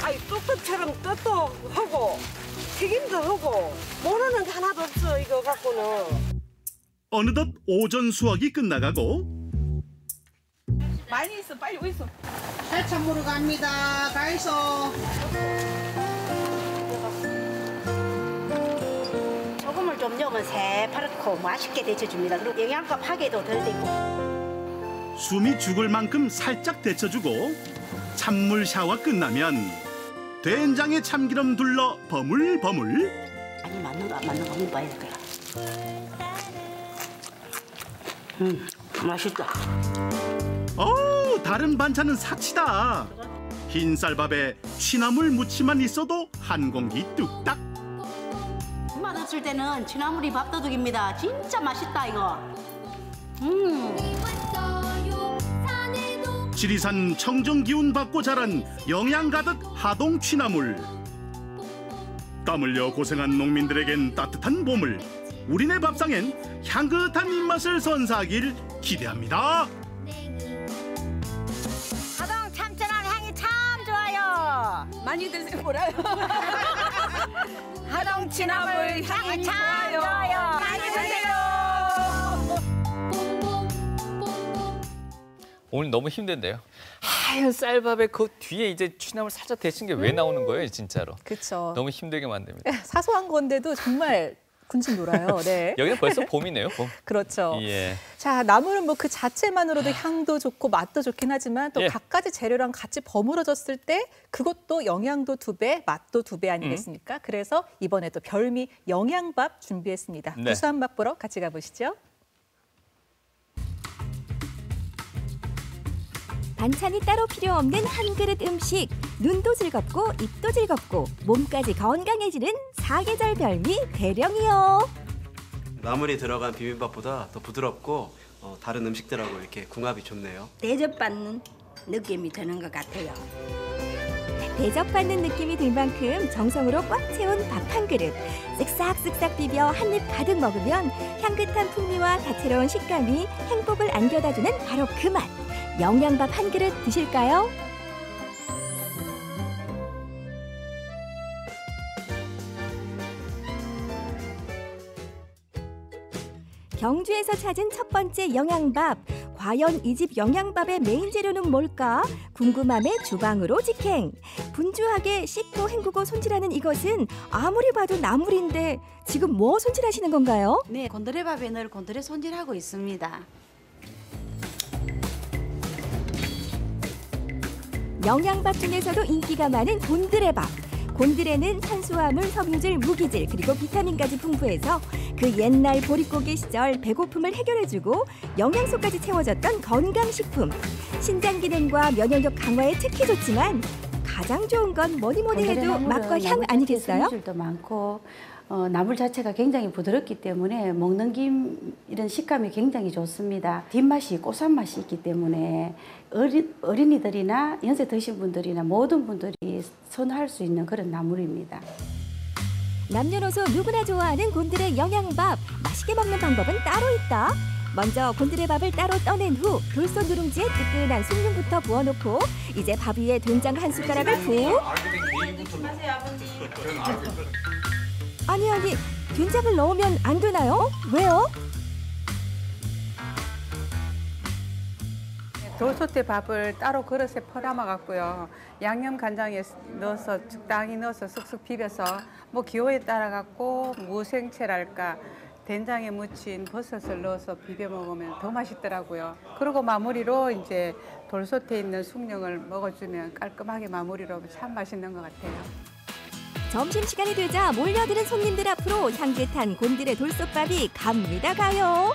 아이 뚝뚝처럼 뜻도 하고 튀김도 하고 모르는 게 하나도 없어 이거 갖고는. 어느덧 오전 수확이 끝나가고 많이 있어, 빨리 오이소. 해찬물을 갑니다. 가이소. 소금을 좀 넣으면 새파랗고 맛있게 데쳐줍니다. 그리고 영양가 파괴도 덜 되고. 숨이 죽을 만큼 살짝 데쳐주고 찬물 샤워 끝나면 된장에 참기름 둘러 버물버물. 아니 맞는 거 안 맞는 거 한번 봐야 될 거야. 맛있다. 다른 반찬은 사치다. 흰쌀밥에 취나물 무침만 있어도 한 공기 뚝딱. 맛없을 때는 취나물이 밥도둑입니다. 진짜 맛있다 이거. 지리산 청정 기운 받고 자란 영양 가득 하동 취나물. 땀 흘려 고생한 농민들에겐 따뜻한 보물. 우리네 밥상엔 향긋한 입맛을 선사하길 기대합니다. 하동 참치나물 향이 참 좋아요. 많이 드세요, 뭐라요? 하동 취나물 향이 참 좋아요. 많이 드세요. 오늘 너무 힘든데요. 하얀 쌀밥에 그 뒤에 이제 취나물 살짝 데친 게 왜 나오는 거예요, 진짜로? 그렇죠. 너무 힘들게 만듭니다. 사소한 건데도 정말 군침 돌아요. 네. 여기는 벌써 봄이네요, 봄. 그렇죠. 예. 자, 나물은 뭐 그 자체만으로도 향도 좋고 맛도 좋긴 하지만 또 예. 갖가지 재료랑 같이 버무려졌을 때 그것도 영양도 2배, 맛도 2배 아니겠습니까? 그래서 이번에 또 별미 영양밥 준비했습니다. 네. 구수한 맛 보러 같이 가보시죠. 반찬이 따로 필요 없는 한 그릇 음식. 눈도 즐겁고 입도 즐겁고 몸까지 건강해지는 사계절 별미 대령이요. 나물이 들어간 비빔밥보다 더 부드럽고 다른 음식들하고 이렇게 궁합이 좋네요. 대접받는 느낌이 드는 것 같아요. 대접받는 느낌이 들 만큼 정성으로 꽉 채운 밥 한 그릇. 쓱싹쓱싹 비벼 한 입 가득 먹으면 향긋한 풍미와 다채로운 식감이 행복을 안겨다주는 바로 그 맛. 영양밥 한 그릇 드실까요? 경주에서 찾은 첫 번째 영양밥. 과연 이 집 영양밥의 메인 재료는 뭘까? 궁금함에 주방으로 직행. 분주하게 씻고 헹구고 손질하는 이것은 아무리 봐도 나물인데 지금 뭐 손질하시는 건가요? 네, 곤드레밥에 늘 곤드레 손질하고 있습니다. 영양밥 중에서도 인기가 많은 곤드레밥. 곤드레는 탄수화물, 섬유질, 무기질, 그리고 비타민까지 풍부해서 그 옛날 보릿고개 시절 배고픔을 해결해주고 영양소까지 채워줬던 건강식품. 신장 기능과 면역력 강화에 특히 좋지만 가장 좋은 건 뭐니 해도 맛과 향 아니겠어요? 섬유질도 많고 나물 자체가 굉장히 부드럽기 때문에 먹는 김 이런 식감이 굉장히 좋습니다. 뒷맛이 고소한 맛이 있기 때문에 어린이들이나 연세 드신 분들이나 모든 분들이 선호할 수 있는 그런 나물입니다. 남녀노소 누구나 좋아하는 곤드레 영양밥. 맛있게 먹는 방법은 따로 있다. 먼저 곤드레밥을 따로 떠낸 후 돌솥 누룽지에 뜨끈한 숭늉부터 부어놓고 이제 밥 위에 된장 한 숟가락을 푹. 아니 된장을 넣으면 안 되나요? 왜요? 돌솥에 밥을 따로 그릇에 퍼담아 갖고요. 양념 간장에 넣어서 적당히 넣어서 쓱쓱 비벼서 뭐 기호에 따라 갖고 무생채랄까 된장에 묻힌 버섯을 넣어서 비벼 먹으면 더 맛있더라고요. 그리고 마무리로 이제 돌솥에 있는 숭늉을 먹어주면 깔끔하게 마무리로 참 맛있는 것 같아요. 점심시간이 되자 몰려드는 손님들 앞으로 향긋한 곤드레 돌솥밥이 갑니다 가요.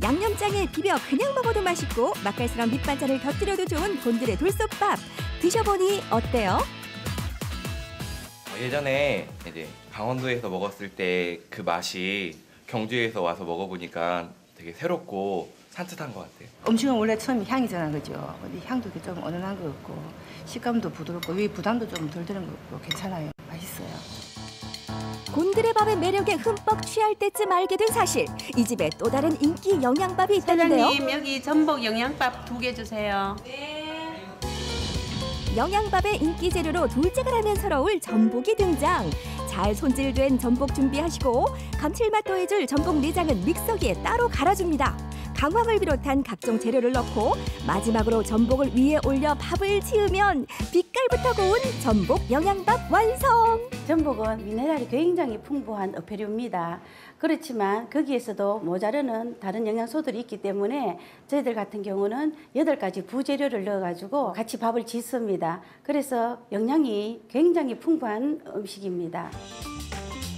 양념장에 비벼 그냥 먹어도 맛있고 맛깔스러운 밑반찬을 곁들여도 좋은 곤드레 돌솥밥. 드셔보니 어때요? 예전에 이제 강원도에서 먹었을 때 그 맛이 경주에서 와서 먹어보니까 되게 새롭고 산뜻한 것 같아요. 음식은 원래 처음에 향이잖아, 그죠? 근데 향도 좀 은은한 것 같고 식감도 부드럽고 위 부담도 좀 덜 드는 것 같고 괜찮아요. 맛있어요. 곤드레밥의 매력에 흠뻑 취할 때쯤 알게 된 사실. 이 집에 또 다른 인기 영양밥이 있다는데요. 사장님, 여기 전복 영양밥 2개 주세요. 영양밥의 인기 재료로 돌짝을 하면 서러울 전복이 등장. 잘 손질된 전복 준비하시고 감칠맛 더해줄 전복 내장은 믹서기에 따로 갈아줍니다. 강황을 비롯한 각종 재료를 넣고 마지막으로 전복을 위에 올려 밥을 지으면 빛깔부터 고운 전복 영양밥 완성! 전복은 미네랄이 굉장히 풍부한 어패류입니다. 그렇지만 거기에서도 모자르는 다른 영양소들이 있기 때문에 저희들 같은 경우는 8가지 부재료를 넣어가지고 같이 밥을 짓습니다. 그래서 영양이 굉장히 풍부한 음식입니다.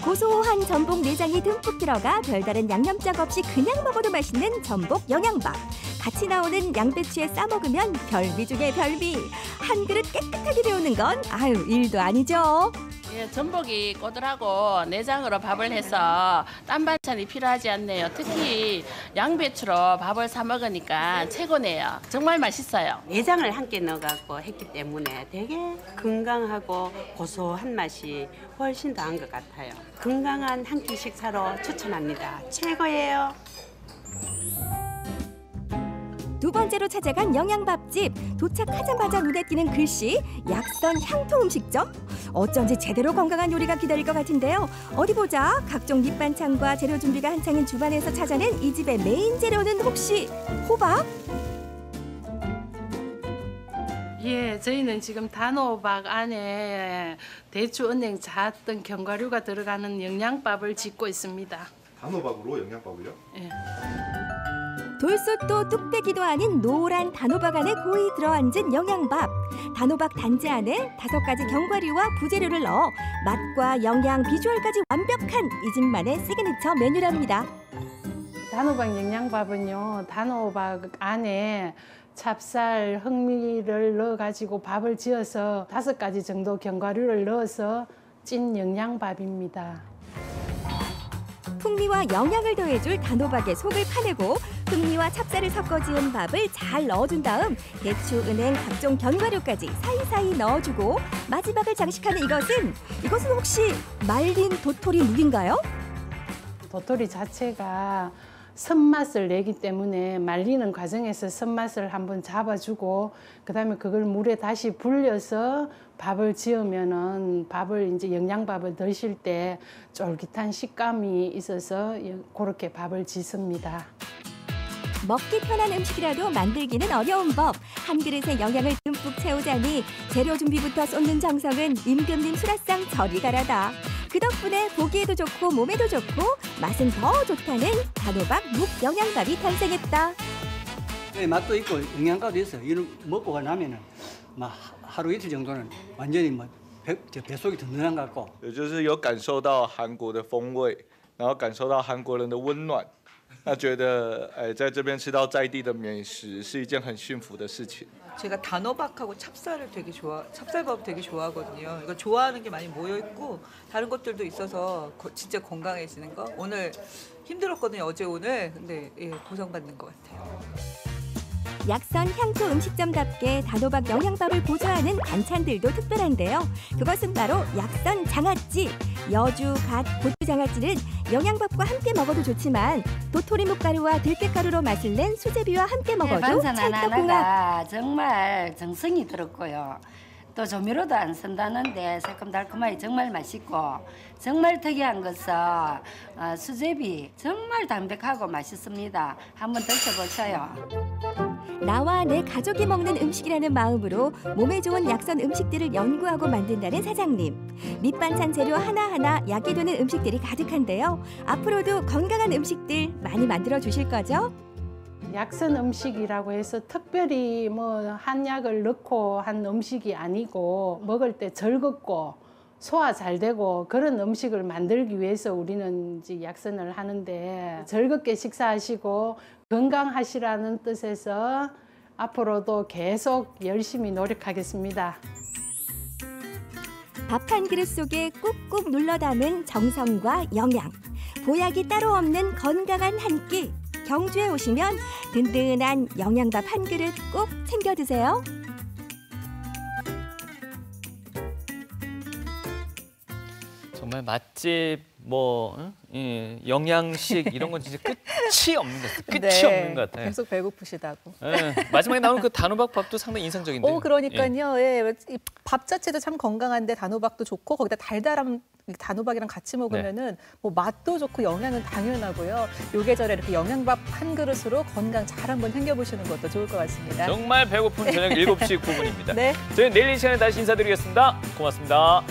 고소한 전복 내장이 듬뿍 들어가 별다른 양념장 없이 그냥 먹어도 맛있는 전복 영양밥. 같이 나오는 양배추에 싸 먹으면 별미 중에 별미. 한 그릇 깨끗하게 데우는 건 일도 아니죠. 예, 전복이 꼬들하고 내장으로 밥을 해서 딴 반찬이 필요하지 않네요. 특히 양배추로 밥을 사 먹으니까 최고네요. 정말 맛있어요. 내장을 함께 넣어갖고 했기 때문에 되게 건강하고 고소한 맛이 훨씬 더한 것 같아요. 건강한 한 끼 식사로 추천합니다. 최고예요. 두 번째로 찾아간 영양밥집. 도착하자마자 눈에 띄는 글씨 약선 향토 음식점. 어쩐지 제대로 건강한 요리가 기다릴 것 같은데요. 어디 보자. 각종 밑반찬과 재료 준비가 한창인 주방에서 찾아낸 이 집의 메인 재료는 혹시 호박? 예, 저희는 지금 단호박 안에 대추, 은행, 잣 등 견과류가 들어가는 영양밥을 짓고 있습니다. 단호박으로 영양밥을요? 예. 돌솥도 뚝배기도 아닌 노란 단호박 안에 고이 들어앉은 영양밥. 단호박 단지 안에 5가지 견과류와 부재료를 넣어 맛과 영양, 비주얼까지 완벽한 이 집만의 시그니처 메뉴랍니다. 단호박 영양밥은요, 단호박 안에 찹쌀, 흑미를 넣어가지고 밥을 지어서 5가지 정도 견과류를 넣어서 찐 영양밥입니다. 풍미와 영양을 더해줄 단호박의 속을 파내고 흑미와 찹쌀을 섞어 지은 밥을 잘 넣어준 다음 대추, 은행, 각종 견과류까지 사이사이 넣어주고 마지막을 장식하는 이것은 혹시 말린 도토리 묵인가요? 도토리 자체가 선맛을 내기 때문에 말리는 과정에서 선맛을 한번 잡아주고 그다음에 그걸 물에 다시 불려서 밥을 지으면은 밥을 이제 영양밥을 드실 때 쫄깃한 식감이 있어서 그렇게 밥을 짓습니다. 먹기 편한 음식이라도 만들기는 어려운 법. 한 그릇에 영양을 듬뿍 채우자니 재료 준비부터 쏟는 정성은 임금님 수라상 저리 가라다. 그 덕분에 보기에도 좋고 몸에도 좋고 맛은 더 좋다는 단호박 묵 영양밥이 탄생했다. 네, 맛도 있고 영양가도 있어요. 이걸 먹고 나면은 막 하루 이틀 정도는 완전히 뭐 뱃속이 든든한 것 같고. 也就是有感受到韩国的风味，然后感受到韩国人的温暖。 那觉得在这边吃到在地的美食是一件很幸福的事情。 제가 단호박하고 찹쌀밥 되게 좋아하거든요. 이거 좋아하는 게 많이 모여 있고 다른 것들도 있어서 진짜 건강해지는 거. 오늘 힘들었거든요. 어제 오늘. 근데 보상받는 것 같아요. 약선 향토 음식점답게 단호박 영양밥을 보조하는 반찬들도 특별한데요. 그것은 바로 약선 장아찌. 여주, 갓, 고추장아찌는 영양밥과 함께 먹어도 좋지만 도토리묵가루와 들깨가루로 맛을 낸 수제비와 함께 먹어도 반찬 찰떡궁합. 하나하나가 정말 정성이 들었고요. 또 조미료도 안 쓴다는데 새콤달콤하게 정말 맛있고 정말 특이한 것은 수제비 정말 담백하고 맛있습니다. 한번 드셔보셔요. 나와 내 가족이 먹는 음식이라는 마음으로 몸에 좋은 약선 음식들을 연구하고 만든다는 사장님. 밑반찬 재료 하나하나 약이 되는 음식들이 가득한데요. 앞으로도 건강한 음식들 많이 만들어 주실 거죠? 약선 음식이라고 해서 특별히 뭐 한약을 넣고 한 음식이 아니고 먹을 때 즐겁고 소화 잘 되고 그런 음식을 만들기 위해서 우리는 이제 약선을 하는데 즐겁게 식사하시고 건강하시라는 뜻에서 앞으로도 계속 열심히 노력하겠습니다. 밥 한 그릇 속에 꾹꾹 눌러 담은 정성과 영양. 보약이 따로 없는 건강한 한 끼. 경주에 오시면 든든한 영양밥 한 그릇 꼭 챙겨 드세요. 정말 맛집 영양식 이런 건 진짜 끝이 없는 것 같아요. 끝이 없는 것 같아요. 계속 배고프시다고. 네, 마지막에 나오는 그 단호박 밥도 상당히 인상적인데요. 그러니까요. 예. 밥 자체도 참 건강한데 단호박도 좋고 거기다 달달한 단호박이랑 같이 먹으면은 뭐 맛도 좋고 영양은 당연하고요. 요 계절에 이렇게 영양밥 한 그릇으로 건강 잘 한번 챙겨보시는 것도 좋을 것 같습니다. 정말 배고픈 저녁 7시 9분입니다. 네. 저희는 내일 이 시간에 다시 인사드리겠습니다. 고맙습니다.